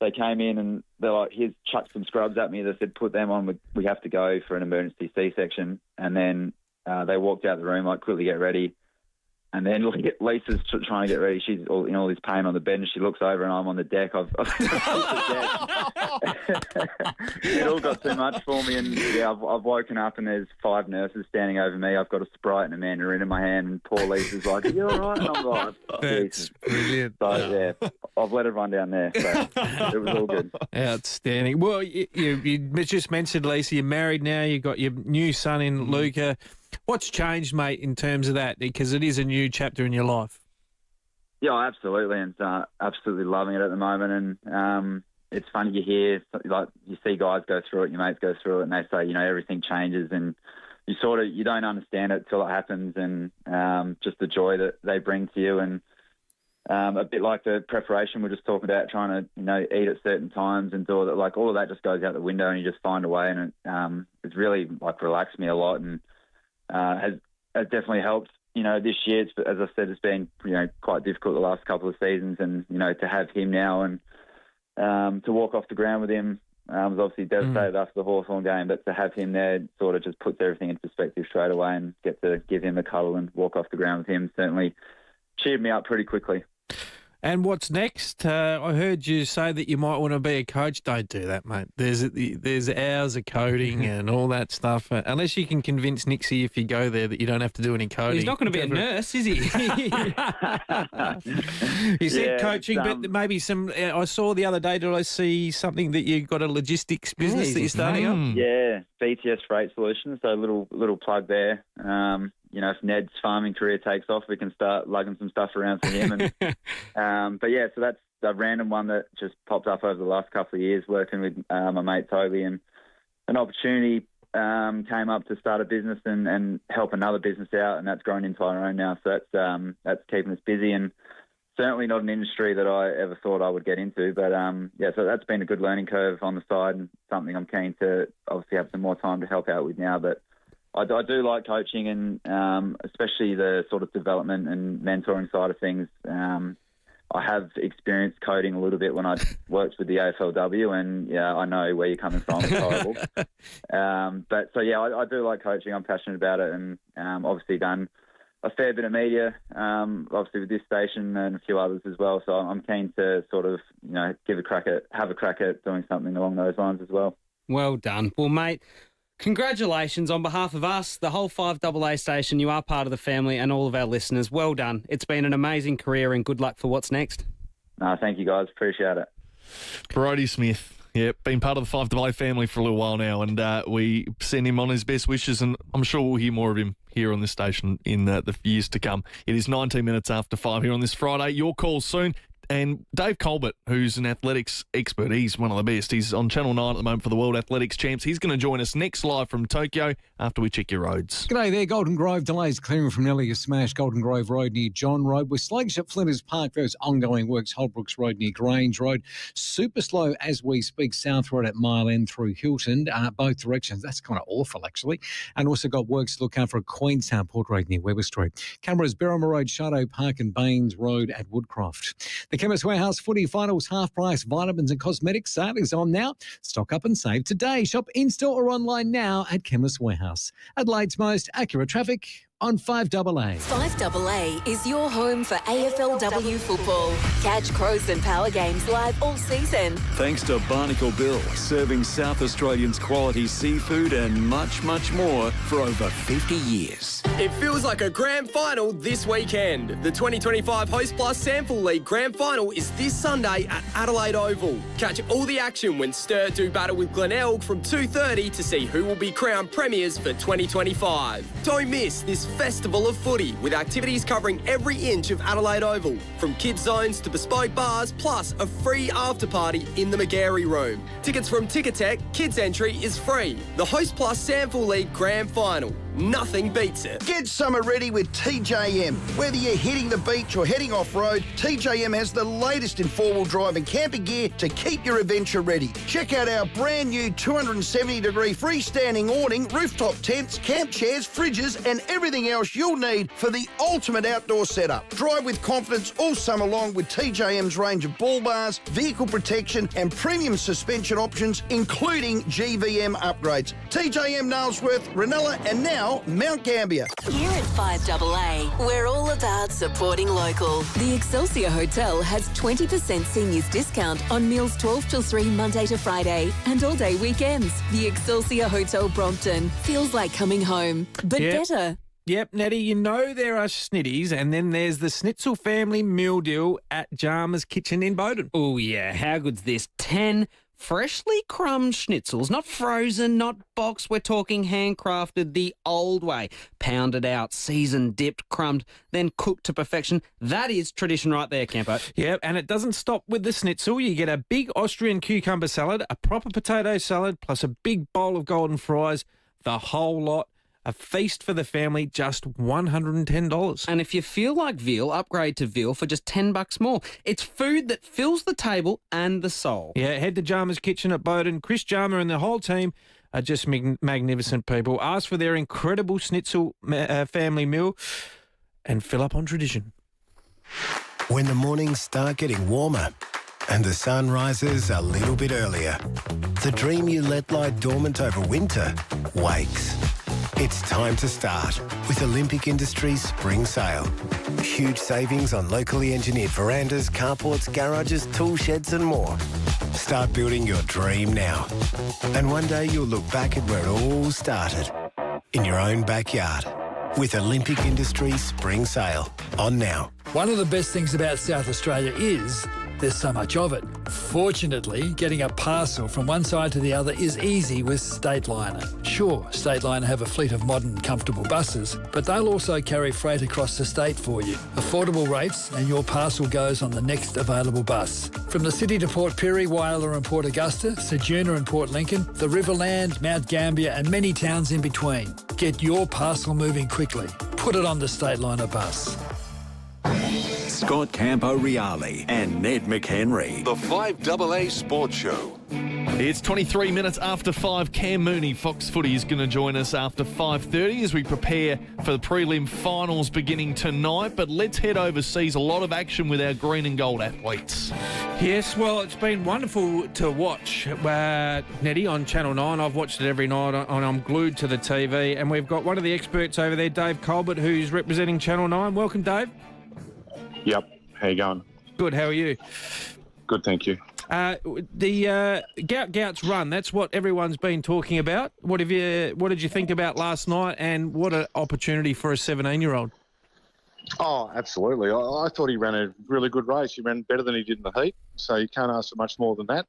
they came in and they're like, here's chucked some scrubs at me. They said, put them on. We have to go for an emergency C-section. And then they walked out the room, like, quickly get ready. And then Lisa's trying to get ready. She's in all this pain on the bed, and she looks over, and I'm on the deck. It all got too much for me, and I've woken up, and there's 5 nurses standing over me. I've got a Sprite and a mandarin in my hand, and poor Lisa's like, "Are you all right?" And I'm like, "That's brilliant." So I've let everyone down there. So it was all good. Outstanding. Well, you just mentioned, Lisa, you're married now. You've got your new son in Luca. What's changed, mate, in terms of that? Because it is a new chapter in your life. Yeah, absolutely, and absolutely loving it at the moment. And it's funny, you hear, like, you see guys go through it, your mates go through it, and they say, everything changes, and you don't understand it till it happens, and just the joy that they bring to you, and a bit like the preparation we're just talking about, trying to eat at certain times and do all that. Like, all of that just goes out the window, and you just find a way, and it's really like relaxed me a lot, and has definitely helped. This year, as I said, it's been quite difficult the last couple of seasons, and to have him now and to walk off the ground with him was obviously devastated after the Hawthorn game, but to have him there sort of just puts everything in perspective straight away, and get to give him a cuddle and walk off the ground with him certainly cheered me up pretty quickly. And what's next? I heard you say that you might want to be a coach. Don't do that, mate. There's hours of coding and all that stuff. Unless you can convince Nixie, if you go there, that you don't have to do any coding. He's not going to be a nurse, is he? You said coaching, but maybe some... I saw the other day, did I see something that you got a logistics business that you're starting up? Yeah, BTS Freight Solutions, so a little plug there. If Ned's farming career takes off, we can start lugging some stuff around for him. And but yeah, so that's a random one that just popped up over the last couple of years, working with my mate Toby, and an opportunity came up to start a business and help another business out, and that's grown into our own now. So that's keeping us busy, and certainly not an industry that I ever thought I would get into. But so that's been a good learning curve on the side, and something I'm keen to obviously have some more time to help out with now. But I do like coaching, and especially the sort of development and mentoring side of things. I have experienced coding a little bit when I worked with the AFLW, and yeah, I know where you're coming from. It's horrible. But so yeah, I do like coaching. I'm passionate about it, and obviously done a fair bit of media, obviously with this station and a few others as well. So I'm keen to sort of have a crack at doing something along those lines as well. Well done. Well, mate, congratulations on behalf of us, the whole 5AA station. You are part of the family, and all of our listeners. Well done. It's been an amazing career, and good luck for what's next. No, thank you, guys. Appreciate it. Brody Smith. Yep, been part of the 5AA family for a little while now, and we send him on his best wishes, and I'm sure we'll hear more of him here on this station in the years to come. It is 19 minutes after 5 here on this Friday. Your call soon. And Dave Colbert, who's an athletics expert, he's one of the best. He's on Channel 9 at the moment for the World Athletics Champs. He's going to join us next live from Tokyo after we check your roads. G'day there. Golden Grove delays clearing from nearly a smash. Golden Grove Road near John Road. We're sluggish at Flinders Park. Those ongoing works. Holbrooks Road near Grange Road. Super slow as we speak. South Road at Mile End through Hilton. Both directions. That's kind of awful, actually. And also got works to look out for Queenstown Port Road near Weber Street. Canberra's Berrima Road, Shadow Park and Baines Road at Woodcroft. The Chemist Warehouse footy finals half-price vitamins and cosmetics sale is on now. Stock up and save today. Shop in-store or online now at Chemist Warehouse. Adelaide's most accurate traffic on 5AA. 5AA is your home for AFLW football. Catch Crows and Power games live all season. Thanks to Barnacle Bill, serving South Australians quality seafood and much, much more for over 50 years. It feels like a grand final this weekend. The 2025 Host Plus Sample League Grand Final is this Sunday at Adelaide Oval. Catch all the action when Stir do battle with Glenelg from 2:30 to see who will be crowned premiers for 2025. Don't miss this festival of footy with activities covering every inch of Adelaide Oval, from kids zones to bespoke bars, plus a free after party in the McHenry room. Tickets from Ticketek. Kids entry is free. The Host Plus Sample League Grand Final. Nothing beats it. Get summer ready with TJM. Whether you're hitting the beach or heading off-road, TJM has the latest in four-wheel drive and camping gear to keep your adventure ready. Check out our brand new 270-degree freestanding awning, rooftop tents, camp chairs, fridges and everything else you'll need for the ultimate outdoor setup. Drive with confidence all summer long with TJM's range of bull bars, vehicle protection and premium suspension options, including GVM upgrades. TJM Nailsworth, Ranella and now Mount Gambier. Here at 5AA, we're all about supporting local. The Excelsior Hotel has 20% seniors discount on meals 12 till 3 Monday to Friday and all day weekends. The Excelsior Hotel Brompton feels like coming home, but better. Yep, Nettie, you know there are snitties, and then there's the Schnitzel family meal deal at Jarmer's Kitchen in Bowden. Oh, yeah. How good's this? 10 freshly crumbed schnitzels, not frozen, not boxed. We're talking handcrafted the old way. Pounded out, seasoned, dipped, crumbed, then cooked to perfection. That is tradition right there, Campo. Yep, and it doesn't stop with the schnitzel. You get a big Austrian cucumber salad, a proper potato salad, plus a big bowl of golden fries, the whole lot. A feast for the family, just $110. And if you feel like veal, upgrade to veal for just $10 more. It's food that fills the table and the soul. Yeah, head to Jarmer's Kitchen at Bowden. Chris Jarmer and the whole team are just magnificent people. Ask for their incredible schnitzel family meal and fill up on tradition. When the mornings start getting warmer and the sun rises a little bit earlier, the dream you let lie dormant over winter wakes. It's time to start with Olympic Industries Spring Sale. Huge savings on locally engineered verandas, carports, garages, tool sheds and more. Start building your dream now. And one day you'll look back at where it all started, in your own backyard. With Olympic Industries Spring Sale on now. One of the best things about South Australia is there's so much of it. Fortunately, getting a parcel from one side to the other is easy with Stateliner. Sure, Stateliner have a fleet of modern, comfortable buses, but they'll also carry freight across the state for you. Affordable rates and your parcel goes on the next available bus. From the city to Port Pirie, Whyalla and Port Augusta, Ceduna and Port Lincoln, the Riverland, Mount Gambier and many towns in between. Get your parcel moving quickly. Put it on the Stateliner bus. Scott Camporeale and Ned McHenry. The 5AA Sports Show. It's 23 minutes after 5. Cam Mooney, Fox Footy, is going to join us after 5:30 as we prepare for the prelim finals beginning tonight. But let's head overseas. A lot of action with our green and gold athletes. Yes, well, it's been wonderful to watch, Nettie, on Channel 9. I've watched it every night and I'm glued to the TV. And we've got one of the experts over there, Dave Colbert, who's representing Channel 9. Welcome, Dave. Yep. How you going? Good. How are you? Good, thank you. The Gout's run, that's what everyone's been talking about. What did you think about last night, and what an opportunity for a 17-year-old? Oh, absolutely. I thought he ran a really good race. He ran better than he did in the heat, so you can't ask for much more than that.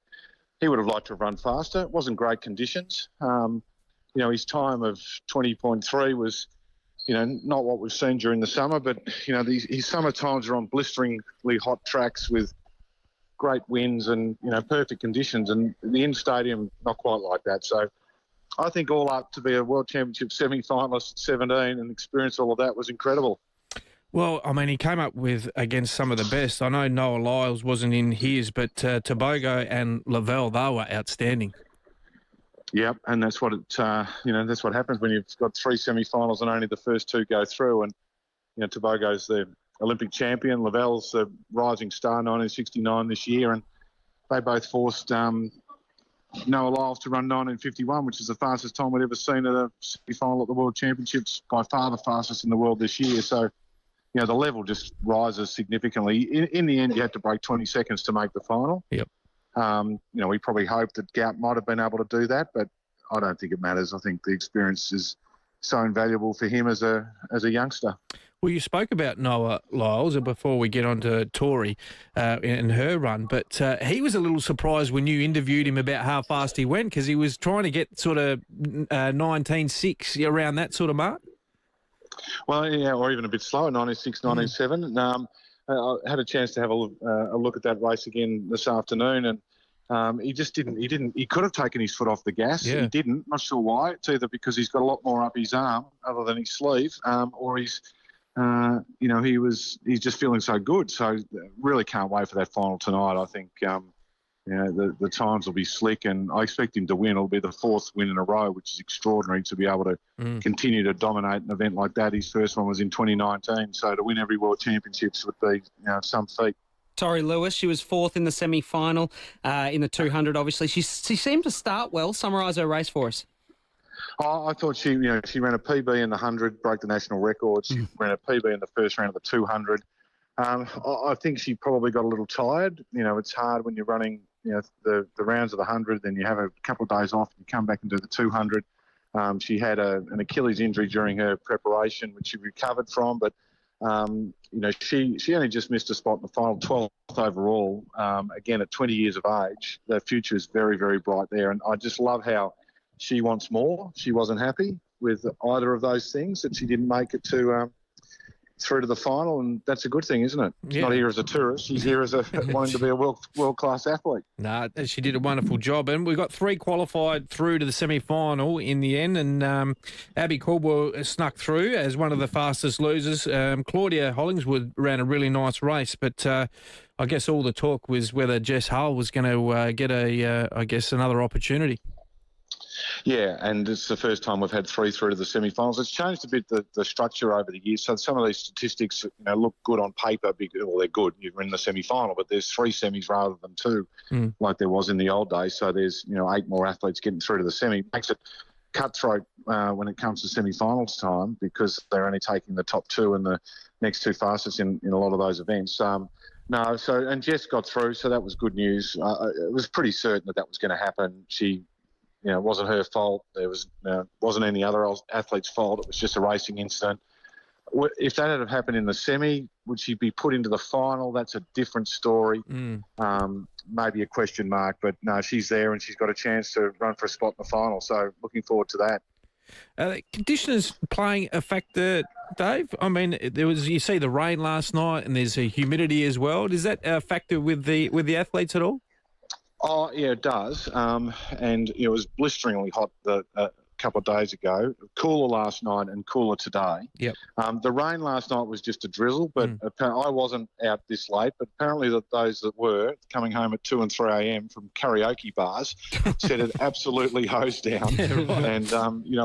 He would have liked to have run faster. It wasn't great conditions. His time of 20.3 was, not what we've seen during the summer, but, his summer times are on blisteringly hot tracks with great winds and, perfect conditions, and the in-stadium, not quite like that. So I think all up to be a World Championship semi-finalist at 17 and experience all of that was incredible. Well, I mean, he came up against some of the best. I know Noah Lyles wasn't in his, but Tobago and Lavelle, they were outstanding. Yep, and that's what that's what happens when you've got 3 semi-finals and only the first 2 go through. And Tobago's the Olympic champion. Lavelle's a rising star, 1969 this year, and they both forced Noah Lyles to run 1951, which is the fastest time we'd ever seen at a semi-final at the World Championships, by far the fastest in the world this year. So, the level just rises significantly. In the end, you had to break 20 seconds to make the final. Yep. We probably hoped that Gout might have been able to do that, but I don't think it matters. I think the experience is so invaluable for him as a youngster. Well, you spoke about Noah Lyles before we get on to Tori and her run, but he was a little surprised when you interviewed him about how fast he went, because he was trying to get sort of 19.6, around that sort of mark. Well, yeah, or even a bit slower, 19.6, 19.7. I had a chance to have a look at that race again this afternoon, and he just didn't. He could have taken his foot off the gas. Yeah. He didn't. Not sure why. It's either because he's got a lot more up his arm other than his sleeve, or he's he's just feeling so good. So really can't wait for that final tonight. I think the times will be slick, and I expect him to win. It'll be the 4th win in a row, which is extraordinary to be able to continue to dominate an event like that. His first one was in 2019, so to win every World Championships would be some feat. Tori Lewis, she was 4th in the semi-final in the 200. Obviously, she seemed to start well. Summarise her race for us. I thought she ran a PB in the 100, broke the national record. She ran a PB in the first round of the 200. I think she probably got a little tired. It's hard when you're running, the rounds of the 100, then you have a couple of days off and you come back and do the 200. She had an Achilles injury during her preparation, which she recovered from, but she only just missed a spot in the final, 12th overall. Again, at 20 years of age, the future is very, very bright there. And I just love how she wants more. She wasn't happy with either of those things, that she didn't make it to through to the final, and that's a good thing, isn't it? She's not here as a tourist. She's here as wanting to be a world-class athlete. No, she did a wonderful job, and we got 3 qualified through to the semi-final in the end, and Abby Caldwell snuck through as one of the fastest losers. Claudia Hollingswood ran a really nice race, but I guess all the talk was whether Jess Hull was going to get another opportunity. Yeah, and it's the first time we've had 3 through to the semi-finals. It's changed a bit the structure over the years. So some of these statistics, look good on paper. Well, they're good. You're in the semi-final, but there's 3 semis rather than 2, like there was in the old days. So there's 8 more athletes getting through to the semi. Makes it cutthroat when it comes to semi-finals time, because they're only taking the top 2 and the next 2 fastest in a lot of those events. And Jess got through, so that was good news. It was pretty certain that was going to happen. She. It wasn't her fault. There wasn't any other athlete's fault. It was just a racing incident. If that had happened in the semi, would she be put into the final? That's a different story. Maybe a question mark, but no, she's there and she's got a chance to run for a spot in the final. So looking forward to that. Conditions playing a factor, Dave? I mean, you see the rain last night, and there's a humidity as well. Does that factor with the athletes at all? Oh, yeah, it does. And it was blisteringly hot couple of days ago. Cooler last night and cooler today. Yep. The rain last night was just a drizzle, but I wasn't out this late. But apparently those that were coming home at 2 and 3 a.m. from karaoke bars said it absolutely hosed down. Yeah, right. And,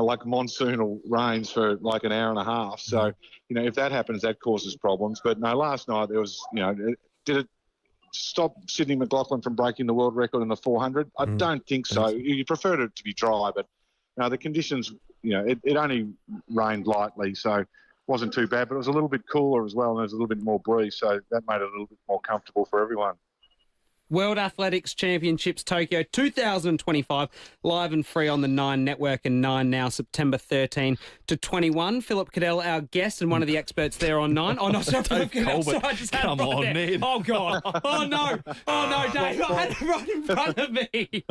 like monsoonal rains for like an hour and a half. So, if that happens, that causes problems. But no, last night there was, did it stop Sydney McLaughlin from breaking the world record in the 400? I don't think so. You preferred it to be dry, but the conditions, it only rained lightly, so it wasn't too bad. But it was a little bit cooler as well, and there was a little bit more breeze, so that made it a little bit more comfortable for everyone. World Athletics Championships Tokyo 2025, live and free on the 9 Network and 9 Now, September 13 to 21. Philip Cadell, our guest and one of the experts there on 9. Oh, no, sorry, Philip Cadell. Sorry, I just had Come it right on, there. Ned. Oh, God. Oh, no. Oh, no, Dave. I had it right in front of me.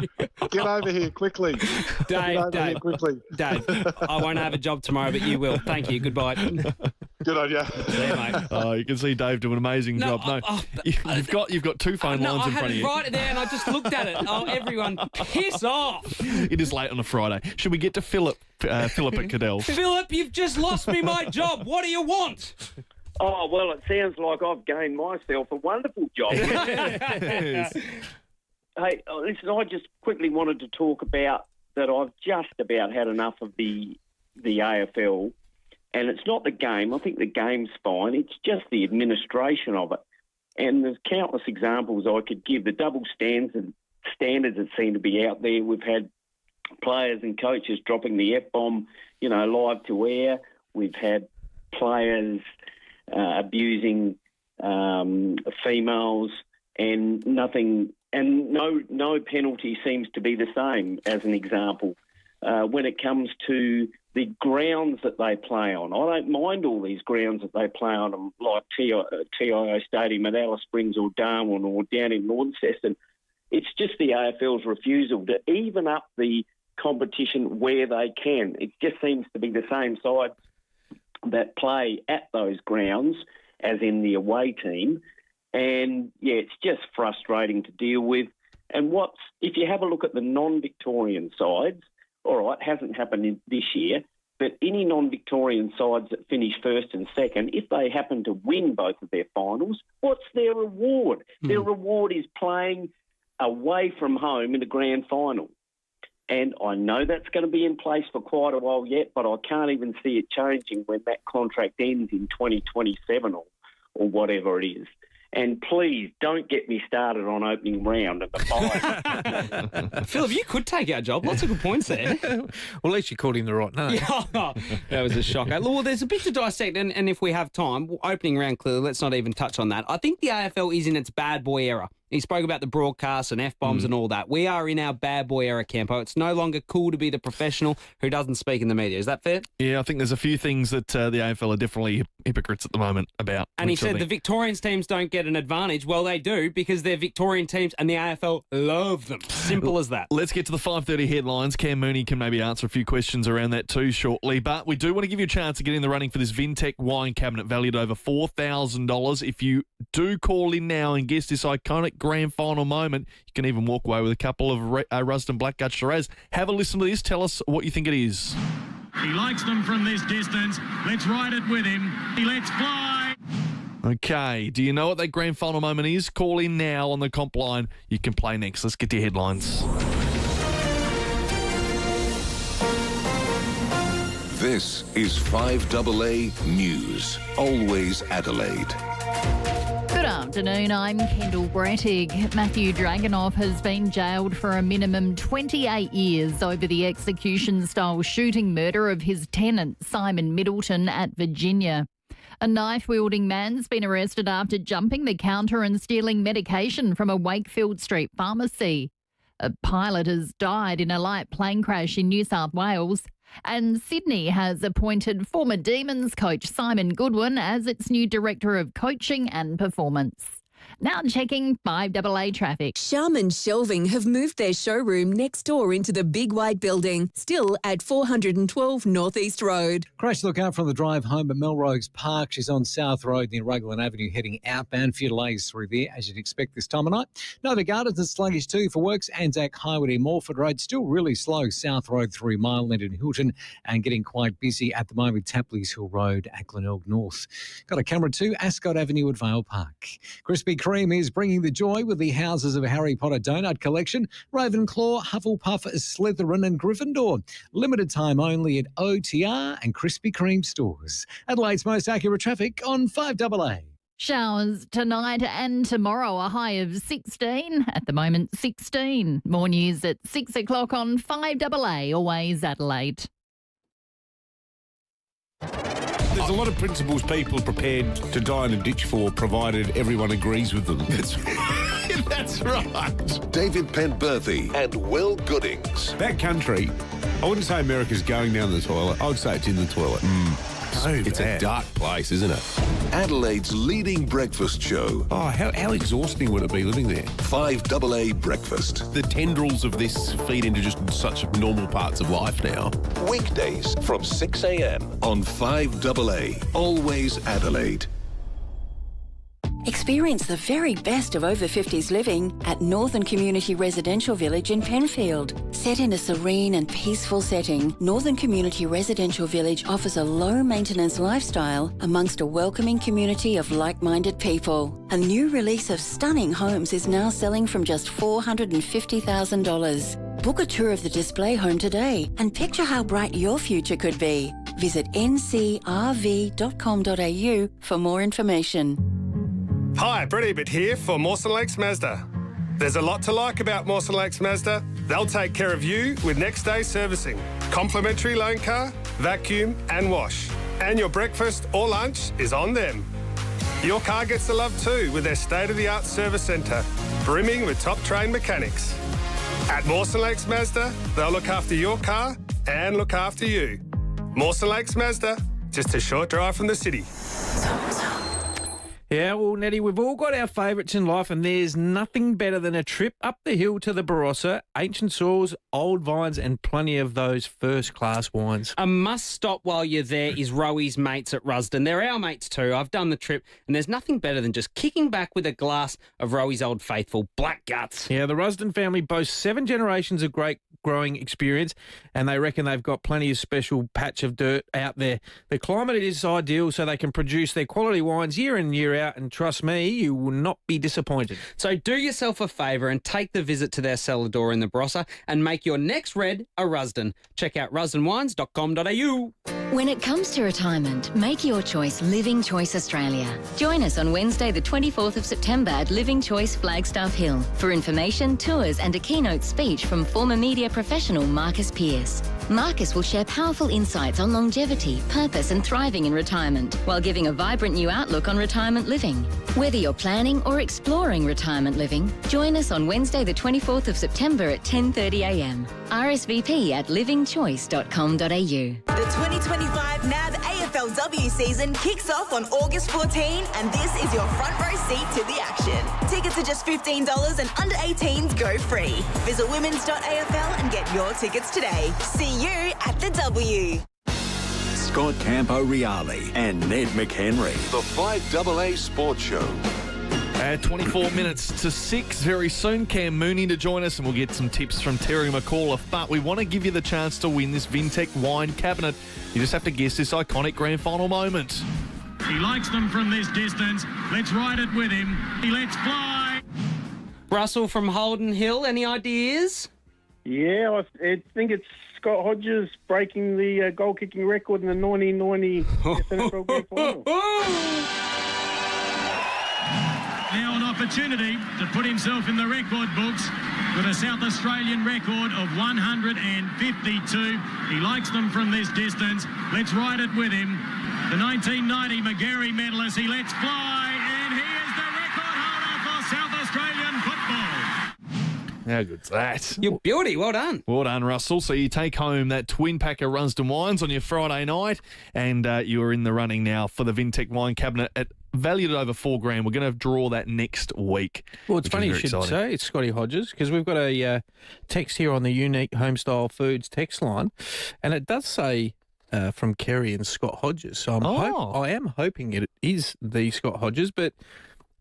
Get over here quickly. Dave, quickly. Dave, I won't have a job tomorrow, but you will. Thank you. Goodbye. Good on you. See you, mate. Oh, you can see Dave do an amazing job. You've got 2 phone lines in front of you. Right there, and I just looked at it. Oh, everyone, piss off! It is late on a Friday. Should we get to Philip at Cadell's? Philip, you've just lost me my job. What do you want? Oh, well, it sounds like I've gained myself a wonderful job. Yes. Hey, listen, I just quickly wanted to talk about that I've just about had enough of the AFL, and it's not the game. I think the game's fine. It's just the administration of it. And there's countless examples I could give. The double standards that seem to be out there. We've had players and coaches dropping the F-bomb, live to air. We've had players abusing females, and nothing, and no penalty seems to be the same, as an example. When it comes to the grounds that they play on, I don't mind all these grounds that they play on, like TIO Stadium at Alice Springs or Darwin or down in Launceston. It's just the AFL's refusal to even up the competition where they can. It just seems to be the same side that play at those grounds, as in the away team. And, it's just frustrating to deal with. And if you have a look at the non-Victorian sides, all right, hasn't happened this year, but any non-Victorian sides that finish first and second, if they happen to win both of their finals, what's their reward? Their reward is playing away from home in the grand final. And I know that's going to be in place for quite a while yet, but I can't even see it changing when that contract ends in 2027 or whatever it is. And please don't get me started on opening round at the bye. Philip, you could take our job. Lots of good points there. Well, at least you called him the right name. Yeah, that was a shocker. Well, there's a bit to dissect, and if we have time, opening round clearly, let's not even touch on that. I think the AFL is in its bad boy era. He spoke about the broadcasts and F-bombs and all that. We are in our bad boy era, Campo. It's no longer cool to be the professional who doesn't speak in the media. Is that fair? Yeah, I think there's a few things that the AFL are definitely hypocrites at the moment about. And he said the Victorian teams don't get an advantage. Well, they do, because they're Victorian teams and the AFL love them. Simple as that. Let's get to the 5:30 headlines. Cam Mooney can maybe answer a few questions around that too shortly. But we do want to give you a chance to get in the running for this Vintech wine cabinet valued over $4,000. If you do call in now and guess this iconic grand final moment, you can even walk away with a couple of Rusden Blackgut Shiraz. Have a listen to this. Tell us what you think it is. He likes them from this distance. Let's ride it with him. Let's fly. Okay, do you know what that grand final moment is? Call in now on the comp line. You can play next. Let's get to your headlines. This is 5AA News. Always Adelaide. Good afternoon, I'm Kendall Brettig. Matthew Dragonoff has been jailed for a minimum 28 years over the execution-style shooting murder of his tenant, Simon Middleton, at Virginia. A knife-wielding man's been arrested after jumping the counter and stealing medication from a Wakefield Street pharmacy. A pilot has died in a light plane crash in New South Wales. And Sydney has appointed former Demons coach Simon Goodwin as its new Director of Coaching and Performance. Now checking 5AA traffic. Charmin Shelving have moved their showroom next door into the Big White Building, still at 412 North East Road. Crash look out from the drive home at Melrose Park. She's on South Road near Raglan Avenue heading outbound. Few delays through there, as you'd expect this time of night. Nova Gardens is sluggish too for works. Anzac Highway near Morford Road, still really slow. South Road 3 Mile, Linden Hilton, and getting quite busy at the moment. Tapley's Hill Road at Glenelg North. Got a camera too, Ascot Avenue at Vale Park. Krispy Kreme is bringing the joy with the Houses of Harry Potter donut collection. Ravenclaw, Hufflepuff, Slytherin and Gryffindor. Limited time only at OTR and Krispy Kreme stores. Adelaide's most accurate traffic on 5AA. Showers tonight and tomorrow, a high of 16. At the moment, 16. More news at 6 o'clock on 5AA, always Adelaide. There's a lot of principles people are prepared to die in a ditch for, provided everyone agrees with them. That's right. David Penberthy and Will Goodings. Backcountry, I wouldn't say America's going down the toilet. I would say it's in the toilet. It's a dark place, isn't it? Adelaide's leading breakfast show. Oh, how exhausting would it be living there? 5AA Breakfast. The tendrils of this feed into just such normal parts of life now. Weekdays from 6 a.m. on 5AA. Always Adelaide. Experience the very best of over 50s living at Northern Community Residential Village in Penfield. Set in a serene and peaceful setting, Northern Community Residential Village offers a low-maintenance lifestyle amongst a welcoming community of like-minded people. A new release of stunning homes is now selling from just $450,000. Book a tour of the display home today and picture how bright your future could be. Visit ncrv.com.au for more information. Hi, Brody here for Mawson Lakes Mazda. There's a lot to like about Mawson Lakes Mazda. They'll take care of you with next day servicing, complimentary loan car, vacuum and wash. And your breakfast or lunch is on them. Your car gets the love too with their state-of-the-art service centre, brimming with top-trained mechanics. At Mawson Lakes Mazda, they'll look after your car and look after you. Mawson Lakes Mazda, just a short drive from the city. Yeah, well, Nettie, we've all got our favourites in life, and there's nothing better than a trip up the hill to the Barossa, ancient soils, old vines, and plenty of those first-class wines. A must-stop while you're there is Rowi's mates at Rusden. They're our mates too. I've done the trip, and there's nothing better than just kicking back with a glass of Rowi's Old Faithful, Black Guts. Yeah, the Rusden family boasts 7 generations of great growing experience, and they reckon they've got plenty of special patch of dirt out there. The climate is ideal, so they can produce their quality wines year in and year out, and trust me, you will not be disappointed. So do yourself a favour and take the visit to their cellar door in the Barossa and make your next red a Rusden. Check out rusdenwines.com.au. When it comes to retirement, make your choice Living Choice Australia. Join us on Wednesday the 24th of September at Living Choice Flagstaff Hill for information, tours and a keynote speech from former media professional Marcus Pearce. Marcus will share powerful insights on longevity, purpose and thriving in retirement while giving a vibrant new outlook on retirement living. Whether you're planning or exploring retirement living, join us on Wednesday the 24th of September at 10:30am. RSVP at livingchoice.com.au. The 2025 NAB AFLW season kicks off on August 14 and this is your front row seat to the action. Tickets are just $15 and under 18s go free. Visit women's.afl and get your tickets today. See you at the W. Scott Camporeale and Ned McHenry. The 5AA Sports Show. 24 minutes to 6. Very soon, Cam Mooney to join us, and we'll get some tips from Terry McAuliffe. But we want to give you the chance to win this Vintech wine cabinet. You just have to guess this iconic grand final moment. He likes them from this distance. Let's ride it with him. Let's fly. Russell from Holden Hill, any ideas? Yeah, I think it's Scott Hodges breaking the goal-kicking record in the 1990 SNFL Grand Final. Now an opportunity to put himself in the record books with a South Australian record of 152. He likes them from this distance. Let's ride it with him. The 1990 McHenry medalist. He lets fly, and he is the record holder for South Australian football. How good's that? You beauty, well done. Well done, Russell. So you take home that twin pack of Rusden wines on your Friday night, and you are in the running now for the Vintech wine cabinet at valued at over $4,000. We're going to draw that next week. Well, it's funny you should say it's Scotty Hodges, because we've got a text here on the Unique Homestyle Foods text line, and it does say from Kerry and Scott Hodges. So I am hoping it is the Scott Hodges, but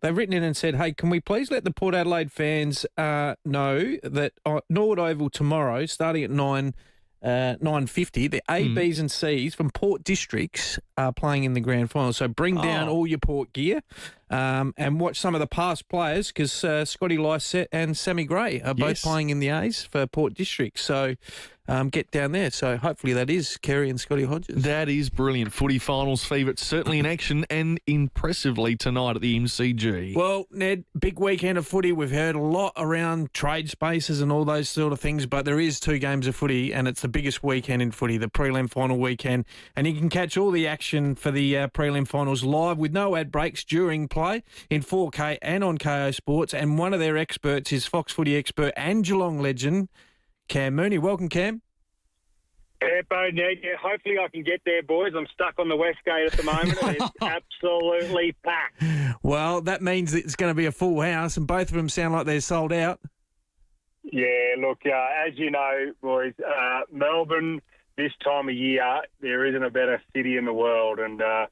they've written in and said, hey, can we please let the Port Adelaide fans know that Norwood Oval tomorrow, starting at 9:50, the A, Bs and Cs from Port Districts are playing in the grand final. So bring down all your Port gear and watch some of the past players, because Scotty Lysett and Sammy Gray are both playing in the A's for Port Districts. So get down there. So hopefully that is Kerry and Scotty Hodges. That is brilliant. Footy finals favourite, certainly in action and impressively tonight at the MCG. Well, Ned, big weekend of footy. We've heard a lot around trade spaces and all those sort of things, but there is 2 games of footy, and it's the biggest weekend in footy, the prelim final weekend. And you can catch all the action for the prelim finals live with no ad breaks during play in 4K and on KO Sports. And one of their experts is Fox Footy expert and Geelong legend, Cam Mooney. Welcome, Cam. Yeah, Ned. Yeah, hopefully I can get there, boys. I'm stuck on the West Gate at the moment, and it's absolutely packed. Well, that means it's going to be a full house, and both of them sound like they're sold out. Yeah, look, as you know, boys, Melbourne this time of year, there isn't a better city in the world, and the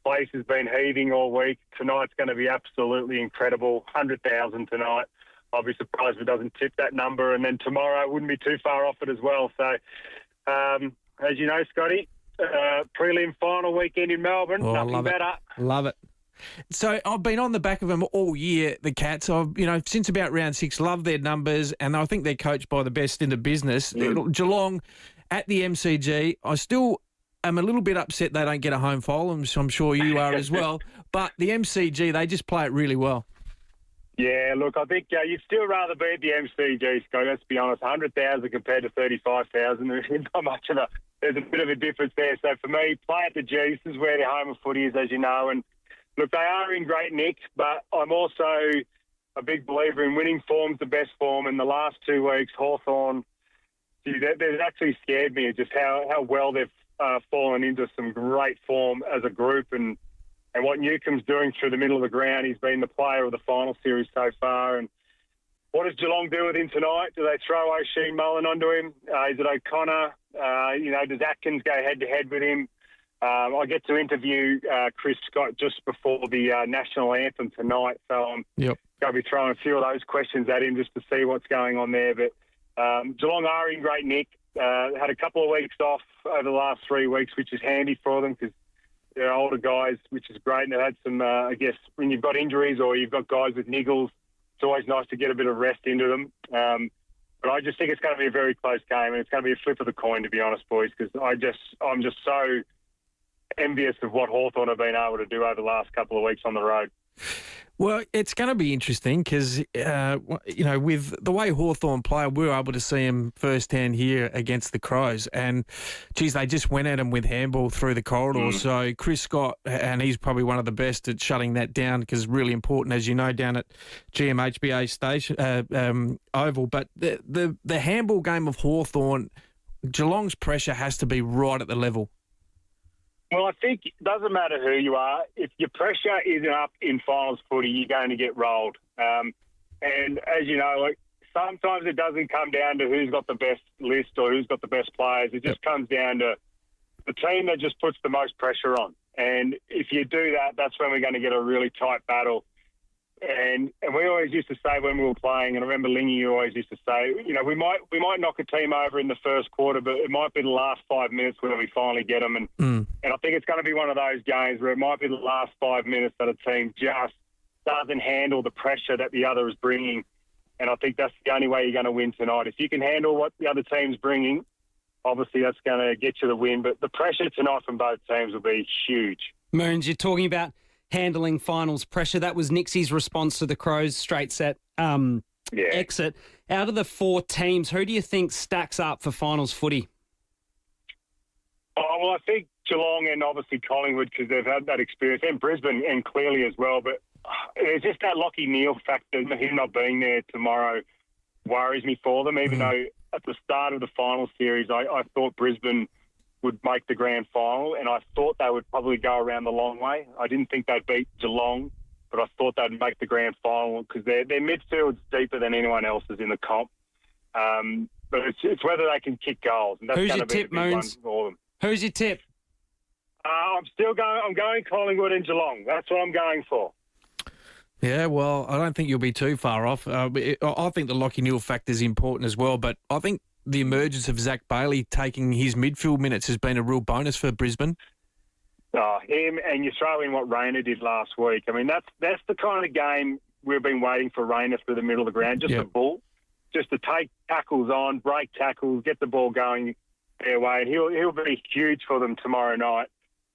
place has been heaving all week. Tonight's going to be absolutely incredible. 100,000 tonight. I'll be surprised if it doesn't tip that number, and then tomorrow wouldn't be too far off it as well. So, as you know, Scotty, prelim final weekend in Melbourne, nothing better. Love it. So I've been on the back of them all year, the Cats. I've, since about round 6, love their numbers, and I think they're coached by the best in the business. Geelong at the MCG, I still am a little bit upset they don't get a home foul. I'm sure you are as well. But the MCG, they just play it really well. Yeah, look, I think you'd still rather be at the MCG, Scott. Let's be honest, 100,000 compared to 35,000. There's not much of there's a bit of a difference there. So for me, play at the G. This is where the home of footy is, as you know. And look, they are in great nick, but I'm also a big believer in winning form's the best form. In the last 2 weeks, Hawthorn, they've actually scared me just how well they've fallen into some great form as a group. And what Newcomb's doing through the middle of the ground, he's been the player of the final series so far. And what does Geelong do with him tonight? Do they throw O'Shea Mullen onto him? Is it O'Connor? Does Atkins go head-to-head with him? I get to interview Chris Scott just before the national anthem tonight, so I'm going to be throwing a few of those questions at him just to see what's going on there. But Geelong are in great nick. Had a couple of weeks off over the last 3 weeks, which is handy for them because they're older guys, which is great. And they've had some, when you've got injuries or you've got guys with niggles, it's always nice to get a bit of rest into them. But I just think it's going to be a very close game, and it's going to be a flip of the coin, to be honest, boys, because I'm just so envious of what Hawthorn have been able to do over the last couple of weeks on the road. Well, it's going to be interesting because, with the way Hawthorn play, we were able to see them firsthand here against the Crows. And, geez, they just went at them with handball through the corridor. So Chris Scott, and he's probably one of the best at shutting that down because it's really important, as you know, down at GMHBA station, Oval. But the handball game of Hawthorn, Geelong's pressure has to be right at the level. Well, I think it doesn't matter who you are. If your pressure isn't up in finals footy, you're going to get rolled. And as you know, sometimes it doesn't come down to who's got the best list or who's got the best players. It just comes down to the team that just puts the most pressure on. And if you do that, that's when we're going to get a really tight battle. And we always used to say when we were playing, and I remember Lingy always used to say, we might knock a team over in the first quarter, but it might be the last 5 minutes where we finally get them. And I think it's going to be one of those games where it might be the last 5 minutes that a team just doesn't handle the pressure that the other is bringing. And I think that's the only way you're going to win tonight. If you can handle what the other team's bringing, obviously that's going to get you the win. But the pressure tonight from both teams will be huge. Moons, you're talking about handling finals pressure. That was Nixie's response to the Crows' straight set exit. Out of the 4 teams, who do you think stacks up for finals footy? Oh, well, I think Geelong and obviously Collingwood because they've had that experience, and Brisbane and clearly as well. But it's just that Lachie Neale factor, him not being there tomorrow worries me for them, even though at the start of the final series I thought Brisbane would make the grand final, and I thought they would probably go around the long way. I didn't think they'd beat Geelong, but I thought they'd make the grand final because their midfield's deeper than anyone else's in the comp. But it's whether they can kick goals. And that's Who's going your to be tip, a big Moons? one for them. Who's your tip? I'm going Collingwood and Geelong. That's what I'm going for. Yeah, well, I don't think you'll be too far off. I think the Lachie Neale factor is important as well, but I think the emergence of Zach Bailey taking his midfield minutes has been a real bonus for Brisbane. Oh, him, and you throw in what Rayner did last week. I mean, that's the kind of game we've been waiting for Rayner through the middle of the ground, just a bull, just to take tackles on, break tackles, get the ball going their way, and he'll be huge for them tomorrow night.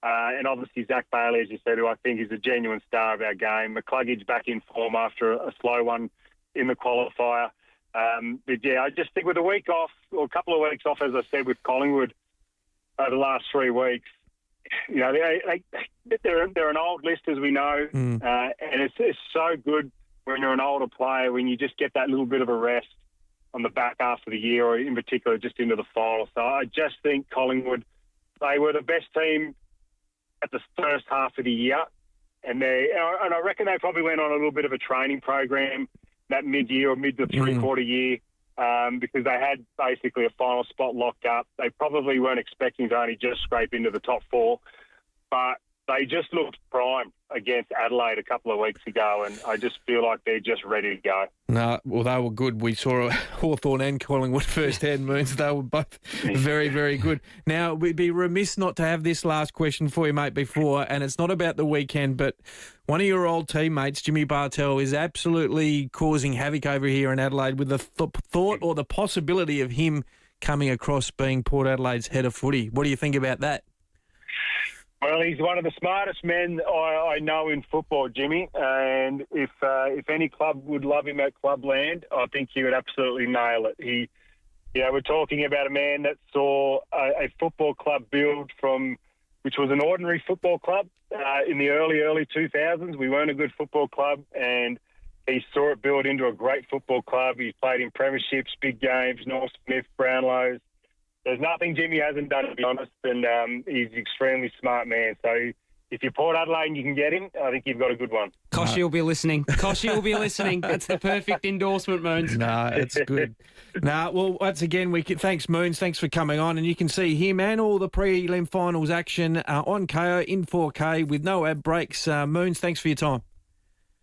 And obviously Zach Bailey, as you said, who I think is a genuine star of our game. McCluggage back in form after a slow one in the qualifier. But yeah, I just think with a week off, or a couple of weeks off, as I said, with Collingwood over the last 3 weeks, you know, they're an old list, as we know, and it's so good when you're an older player, when you just get that little bit of a rest on the back half of the year, or in particular just into the final. So I just think Collingwood, they were the best team at the first half of the year, and I reckon they probably went on a little bit of a training program that mid-year or mid to three-quarter year because they had basically a final spot locked up. They probably weren't expecting to only just scrape into the top 4, but they just looked prime against Adelaide a couple of weeks ago, and I just feel like they're just ready to go. No, well, they were good. We saw Hawthorn and Collingwood firsthand, Moons. They were both very, very good. Now, we'd be remiss not to have this last question for you, mate, before, and it's not about the weekend, but one of your old teammates, Jimmy Bartell, is absolutely causing havoc over here in Adelaide with the thought or the possibility of him coming across being Port Adelaide's head of footy. What do you think about that? Well, he's one of the smartest men I know in football, Jimmy. And if any club would love him at Clubland, I think he would absolutely nail it. We're talking about a man that saw a football club build from, which was an ordinary football club in the early 2000s. We weren't a good football club, and he saw it build into a great football club. He's played in premierships, big games, North Smith, Brownlows. There's nothing Jimmy hasn't done, to be honest, and he's an extremely smart man. So if you're Port Adelaide and you can get him, I think you've got a good one. Koshy will be listening. Koshy will be listening. That's the perfect endorsement, Moons. No, it's good. Well, once again, thanks, Moons. Thanks for coming on. And you can see him and all the prelim finals action on KO in 4K with no ad breaks. Moons, thanks for your time.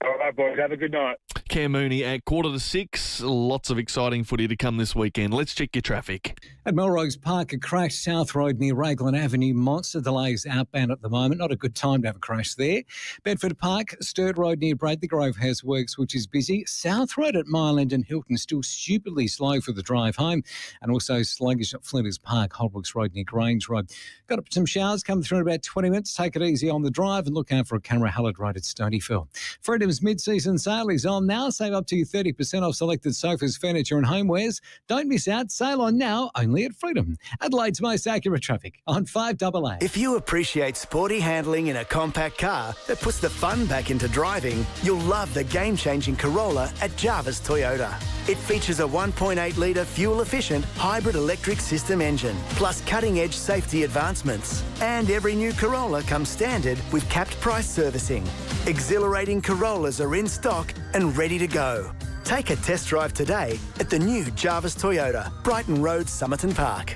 All right, boys. Have a good night. Cam Mooney at 5:45. Lots of exciting footy to come this weekend. Let's check your traffic. At Melrose Park, a crash South Road near Raglan Avenue. Monster delays outbound at the moment. Not a good time to have a crash there. Bedford Park, Sturt Road near Bradley Grove has works, which is busy. South Road at Mile End and Hilton still stupidly slow for the drive home. And also sluggish at Flinders Park, Holbrooks Road near Grange Road. Got some showers coming through in about 20 minutes. Take it easy on the drive and look out for a Camporeale Road at Stonyfield. Freedom's mid-season sale is on now. Save up to 30% off selected sofas, furniture and homewares. Don't miss out. Sale on now, only at Freedom. Adelaide's most accurate traffic on 5AA. If you appreciate sporty handling in a compact car that puts the fun back into driving, you'll love the game-changing Corolla at Jarvis Toyota. It features a 1.8-litre fuel-efficient hybrid electric system engine, plus cutting-edge safety advancements. And every new Corolla comes standard with capped price servicing. Exhilarating Corollas are in stock and ready to go. Take a test drive today at the new Jarvis Toyota, Brighton Road, Somerton Park.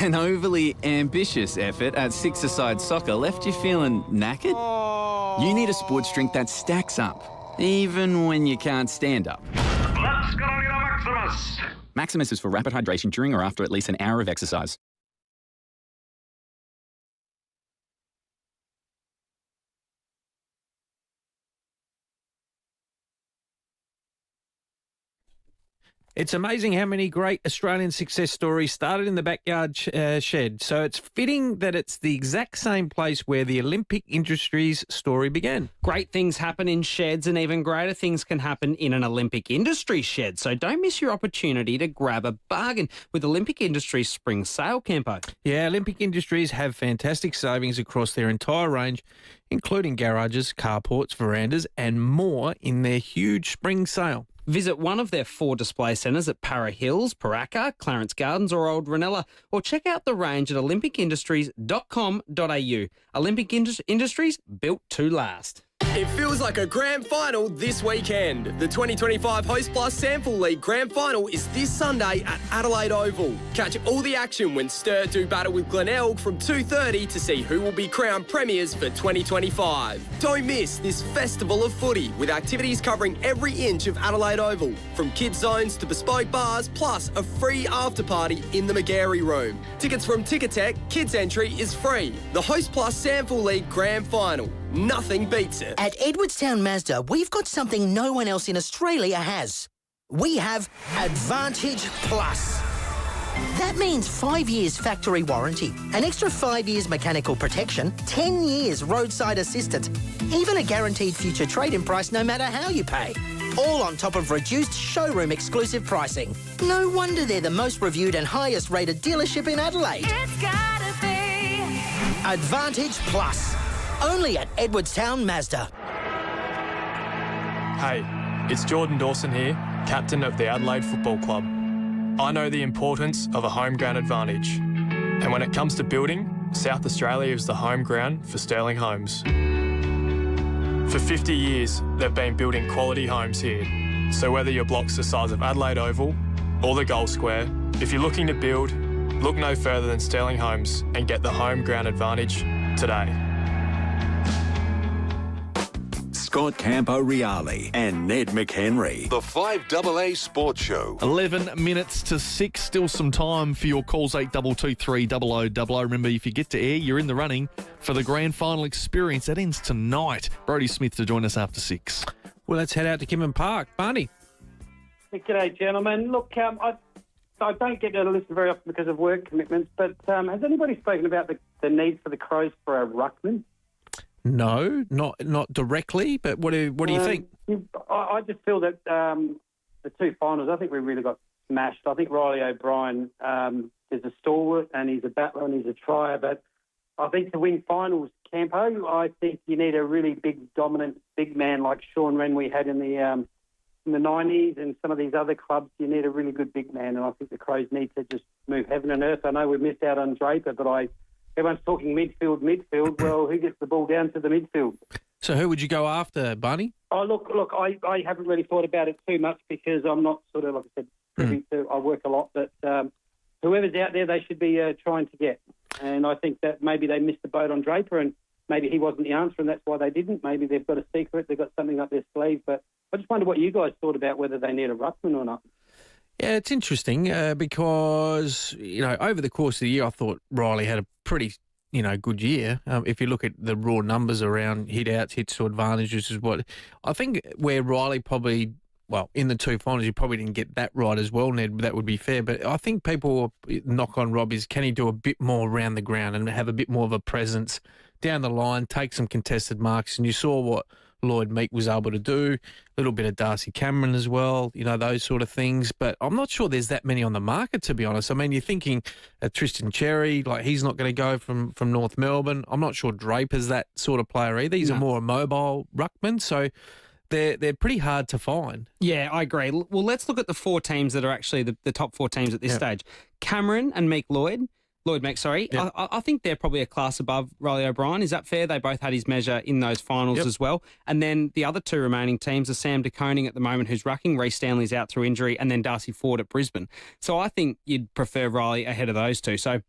An overly ambitious effort at six-a-side soccer left you feeling knackered? You need a sports drink that stacks up, even when you can't stand up. Let's go to Maximus! Maximus is for rapid hydration during or after at least an hour of exercise. It's amazing how many great Australian success stories started in the backyard shed. So it's fitting that it's the exact same place where the Olympic Industries story began. Great things happen in sheds, and even greater things can happen in an Olympic Industries shed. So don't miss your opportunity to grab a bargain with Olympic Industries Spring Sale, Campo. Yeah, Olympic Industries have fantastic savings across their entire range, including garages, carports, verandas and more in their huge spring sale. Visit one of their 4 display centres at Para Hills, Paraka, Clarence Gardens or Old Ranella, or check out the range at olympicindustries.com.au. Olympic Industries, built to last. It feels like a grand final this weekend. The 2025 Host Plus Sample League Grand Final is this Sunday at Adelaide Oval. Catch all the action when Stir do battle with Glenelg from 2:30 to see who will be crowned premiers for 2025. Don't miss this festival of footy with activities covering every inch of Adelaide Oval, from kids zones to bespoke bars, plus a free after party in the McHenry room. Tickets from Ticketek, kids entry is free. The Host Plus Sample League Grand Final. Nothing beats it. At Edwardstown Mazda, we've got something no one else in Australia has. We have Advantage Plus. That means 5 years factory warranty, an extra 5 years mechanical protection, 10 years roadside assistance, even a guaranteed future trade-in price no matter how you pay. All on top of reduced showroom exclusive pricing. No wonder they're the most reviewed and highest rated dealership in Adelaide. It's gotta be Advantage Plus. Only at Edwardstown Mazda. Hey, it's Jordan Dawson here, captain of the Adelaide Football Club. I know the importance of a home ground advantage. And when it comes to building, South Australia is the home ground for Sterling Homes. For 50 years, they've been building quality homes here. So whether your block's the size of Adelaide Oval or the Gold Square, if you're looking to build, look no further than Sterling Homes and get the home ground advantage today. Scott Camporeale and Ned McHenry. The 5AA Sports Show. 11 minutes to 6. Still some time for your calls, 8223 0000. Remember, if you get to air, you're in the running for the grand final experience. That ends tonight. Brody Smith to join us after 6. Well, let's head out to Kimman Park. Barney. G'day, gentlemen. Look, I don't get to listen very often because of work commitments, but has anybody spoken about the need for the Crows for a ruckman? No, not directly, but what do you think? I just feel that the 2 finals, I think we really got smashed. I think Riley O'Brien is a stalwart and he's a battler and he's a trier, but I think to win finals, Campo, I think you need a really big, dominant big man like Sean Wren we had in the 90s and some of these other clubs. You need a really good big man, and I think the Crows need to just move heaven and earth. I know we missed out on Draper, but everyone's talking midfield. Well, who gets the ball down to the midfield? So who would you go after, Barney? Oh, look, I haven't really thought about it too much because I'm not sort of, like I said, privy to, I work a lot, but whoever's out there, they should be trying to get. And I think that maybe they missed the boat on Draper and maybe he wasn't the answer and that's why they didn't. Maybe they've got a secret, they've got something up their sleeve. But I just wonder what you guys thought about whether they need a ruckman or not. Yeah, it's interesting because, over the course of the year, I thought Riley had a pretty, good year. If you look at the raw numbers around hit-outs, hits to advantages, is what I think where Riley probably, in the 2 finals, you probably didn't get that right as well, Ned. That would be fair. But I think people knock on Rob is, can he do a bit more around the ground and have a bit more of a presence down the line, take some contested marks? And you saw what Lloyd Meek was able to do, a little bit of Darcy Cameron as well, those sort of things. But I'm not sure there's that many on the market, to be honest. I mean, you're thinking Tristan Cherry, he's not going to go from North Melbourne. I'm not sure Draper's that sort of player either. He's a more mobile ruckman, so they're pretty hard to find. Yeah, I agree. Well, let's look at the 4 teams that are actually the top 4 teams at this stage. Cameron and Lloyd Meek, sorry. Yep. I think they're probably a class above Riley O'Brien. Is that fair? They both had his measure in those finals as well. And then the other 2 remaining teams are Sam de Koning at the moment, who's rucking. Reece Stanley's out through injury, and then Darcy Ford at Brisbane. So I think you'd prefer Riley ahead of those 2. So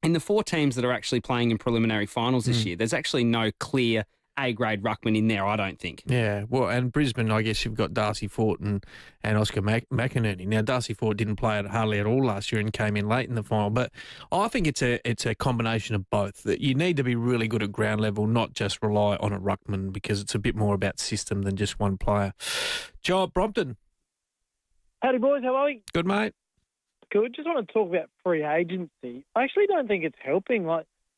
in the 4 teams that are actually playing in preliminary finals this year, there's actually no clear A-grade ruckman in there, I don't think. Yeah, well, and Brisbane, I guess you've got Darcy Fort and Oscar McInerney. Now, Darcy Fort didn't play it hardly at all last year and came in late in the final, but I think it's a combination of both. That you need to be really good at ground level, not just rely on a ruckman, because it's a bit more about system than just one player. Joe Brompton. Howdy, boys. How are we? Good, mate. Good. Just want to talk about free agency. I actually don't think it's helping.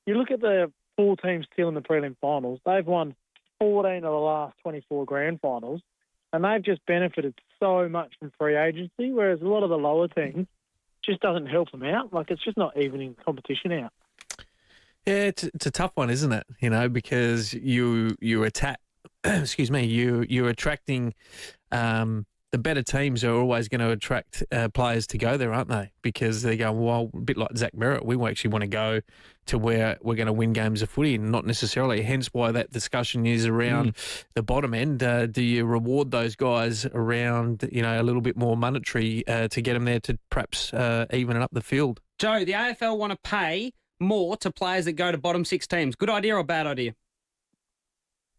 You look at the 4 teams still in the prelim finals. They've won 14 of the last 24 grand finals, and they've just benefited so much from free agency, whereas a lot of the lower teams just doesn't help them out. It's just not evening competition out. Yeah, it's a tough one, isn't it? Because you attack. Excuse me. You're attracting the better teams are always going to attract players to go there, aren't they? Because they're going, well, a bit like Zach Merritt, we actually want to go to where we're going to win games of footy, and not necessarily. Hence why that discussion is around the bottom end. Do you reward those guys around, a little bit more monetary to get them there to perhaps even it up the field? Joe, the AFL want to pay more to players that go to bottom six teams. Good idea or bad idea?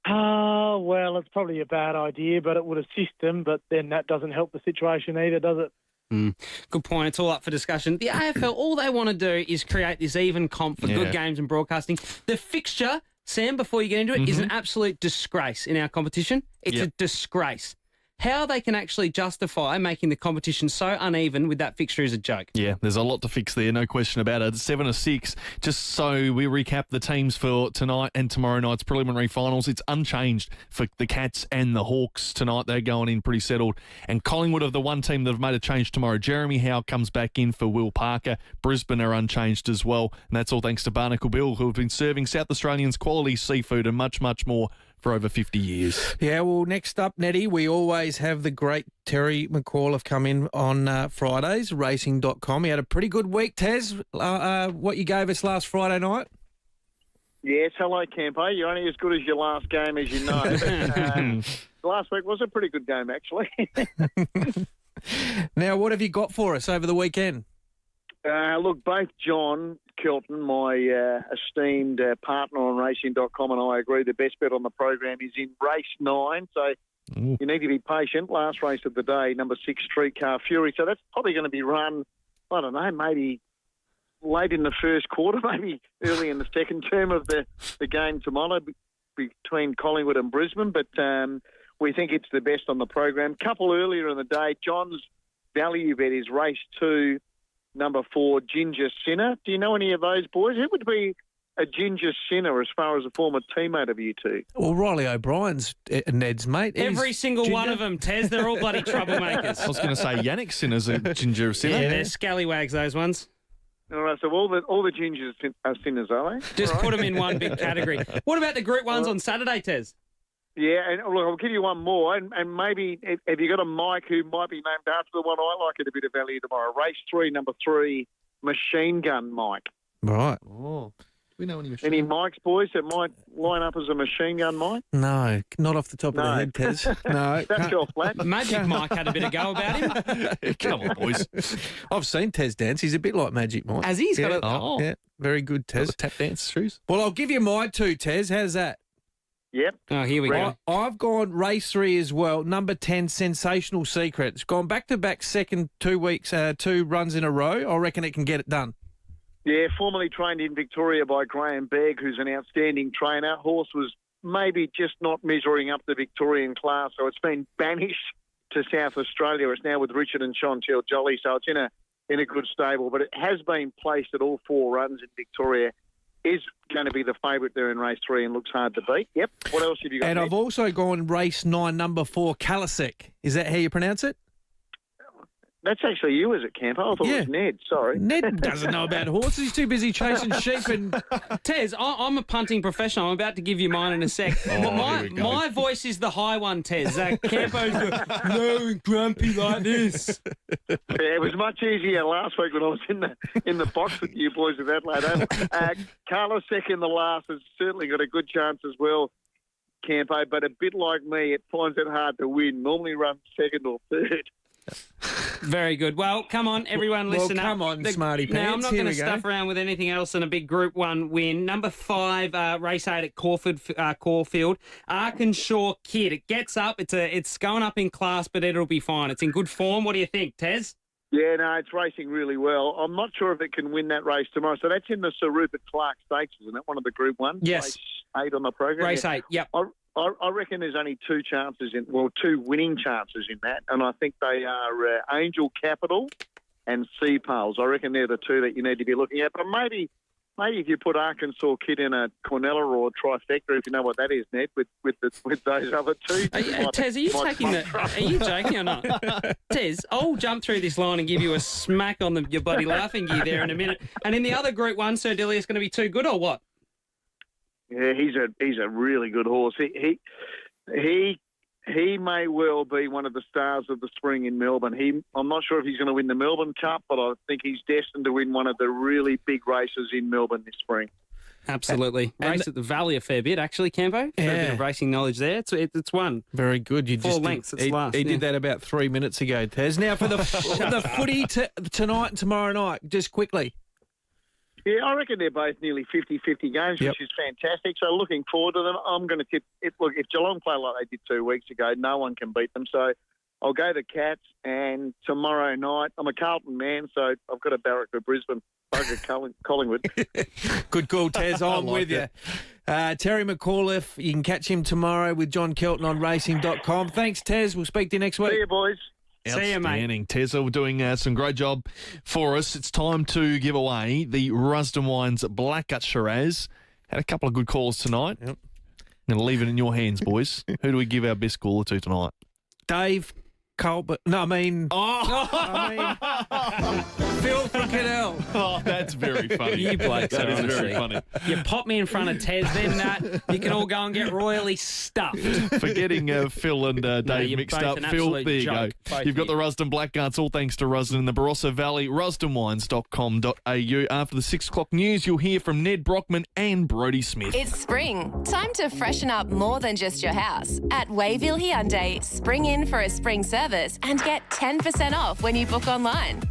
Well, it's probably a bad idea, but it would assist them, but then that doesn't help the situation either, does it? Good point. It's all up for discussion. The AFL, all they want to do is create this even comp for good games and broadcasting. The fixture, Sam, before you get into it, is an absolute disgrace in our competition. It's a disgrace. How they can actually justify making the competition so uneven with that fixture is a joke. Yeah, there's a lot to fix there, no question about it. 7 to 6, just so we recap the teams for tonight and tomorrow night's preliminary finals. It's unchanged for the Cats and the Hawks tonight. They're going in pretty settled. And Collingwood are the one team that have made a change tomorrow. Jeremy Howe comes back in for Will Parker. Brisbane are unchanged as well. And that's all thanks to Barnacle Bill, who have been serving South Australians quality seafood and much, much more for over 50 years. Yeah, well, next up, Nettie, we always have the great Terry McAuliffe come in on Fridays, racing.com. He had a pretty good week, Tez, what you gave us last Friday night. Yes, hello, Campo. You're only as good as your last game, as you know. But, last week was a pretty good game, actually. Now, what have you got for us over the weekend? Look, both John Kelton, my esteemed partner on racing.com, and I agree the best bet on the program is in race 9. So you need to be patient. Last race of the day, number 6, Streetcar Fury. So that's probably going to be run, I don't know, maybe late in the first quarter, maybe early in the second term of the game tomorrow between Collingwood and Brisbane. But we think it's the best on the program. Couple earlier in the day, John's value bet is race 2. Number 4, Ginger Sinner. Do you know any of those boys? Who would be a Ginger Sinner as far as a former teammate of you two? Well, Riley O'Brien's Ned's mate. Every single one of them, Tez. They're all bloody troublemakers. I was going to say Yannick Sinner's a Ginger Sinner. Yeah, they're scallywags, those ones. All right, so all the Gingers are sinners, are they? Just put them in one big category. What about the Group 1s on Saturday, Tez? Yeah, and look, I'll give you one more, and maybe if you got a Mike who might be named after the one I like at a bit of value tomorrow. Race 3, number 3, Machine Gun Mike. Right. Oh, do we know any Mikes, boys, that might line up as a Machine Gun Mike? No, not off the top of the head, Tez. No. That's your flat. Magic Mike had a bit of go about him. Come on, boys. I've seen Tez dance. He's a bit like Magic Mike. Has he? He's got Yeah, very good, Tez. Tap dance shoes. Well, I'll give you my 2, Tez. How's that? Yep. Oh, here we go. I've gone race 3 as well. Number 10, Sensational Secret. It's gone back-to-back second 2 weeks, 2 runs in a row. I reckon it can get it done. Yeah, formerly trained in Victoria by Graham Begg, who's an outstanding trainer. Horse was maybe just not measuring up the Victorian class, so it's been banished to South Australia. It's now with Richard and Chantel Jolly, so it's in a good stable. But it has been placed at all 4 runs in Victoria. Is going to be the favourite there in race 3 and looks hard to beat. Yep. What else have you got? And Ned? I've also gone race 9, number 4, Kalasek. Is that how you pronounce it? That's actually you, is it, Campo? I thought it was Ned. Sorry. Ned doesn't know about horses. He's too busy chasing sheep. And Tez, I'm a punting professional. I'm about to give you mine in a sec. My voice is the high one, Tez. Campo's low and grumpy like this. Yeah, it was much easier last week when I was in the box with you boys with Adelaide. Kalasek in the last has certainly got a good chance as well, Campo, but a bit like me, it finds it hard to win. Normally runs second or third. Very good. Well, come on, everyone, listen up. Come on, smarty pants. Now, I'm not going to stuff around with anything else than a big Group 1 win. Number 5, race 8 at Caulfield. Arkanshaw Kid. It gets up. It's going up in class, but it'll be fine. It's in good form. What do you think, Tez? Yeah, no, it's racing really well. I'm not sure if it can win that race tomorrow. So that's in the Sir Rupert Clarke Stakes, isn't it? One of the Group 1? Yes. Race 8 on the program. Race 8, yep. I reckon there's only 2 winning chances in that, and I think they are Angel Capital and Sea Pales. I reckon they're the 2 that you need to be looking at. But maybe if you put Arkansas Kid in a Cornella or a trifecta, if you know what that is, Ned, with those other 2. Tez, are you joking or not? Tez, I'll jump through this line and give you a smack on your bloody laughing gear there in a minute. And in the other Group 1, Sir Dillius going to be too good or what? Yeah, he's a really good horse. He He may well be one of the stars of the spring in Melbourne. I'm not sure if he's going to win the Melbourne Cup, but I think he's destined to win one of the really big races in Melbourne this spring. Absolutely. Race at the Valley a fair bit, actually, Campo. Yeah. A bit of racing knowledge there. It's one. Very good. You 4 lengths. It's last. He did that about 3 minutes ago, Taz. Now for the footy tonight and tomorrow night, just quickly. Yeah, I reckon they're both nearly 50-50 games, which is fantastic. So looking forward to them. I'm going to tip it. Look, if Geelong play like they did 2 weeks ago, no one can beat them. So I'll go the Cats. And tomorrow night, I'm a Carlton man, so I've got a barrack for Brisbane. Bugger Collingwood. Good call, Taz. I'm with you. Terry McAuliffe, you can catch him tomorrow with John Kelton on racing.com. Thanks, Taz. We'll speak to you next week. See you, boys. See you, mate. Outstanding. Tezza, we're doing some great job for us. It's time to give away the Rusden Wines Blackgut Shiraz. Had a couple of good calls tonight. Yep. I'm going to leave it in your hands, boys. Who do we give our best caller to tonight? Dave Colbert. No, I mean... Phil from Cadell. Oh, that's very funny. You blokes That are is very honestly. funny. You pop me in front of Tez, then you can all go and get royally stuffed. For getting Phil and Dave you're mixed both up. an Phil, absolute there you joke. go. Both You've got of the Rusden Blackguards, all thanks to Rusden in the Barossa Valley. RusdenWines.com.au. After the 6 o'clock news, you'll hear from Ned Brockman and Brody Smith. It's spring. Time to freshen up more than just your house. At Wayville Hyundai, spring in for a spring service and get 10% off when you book online.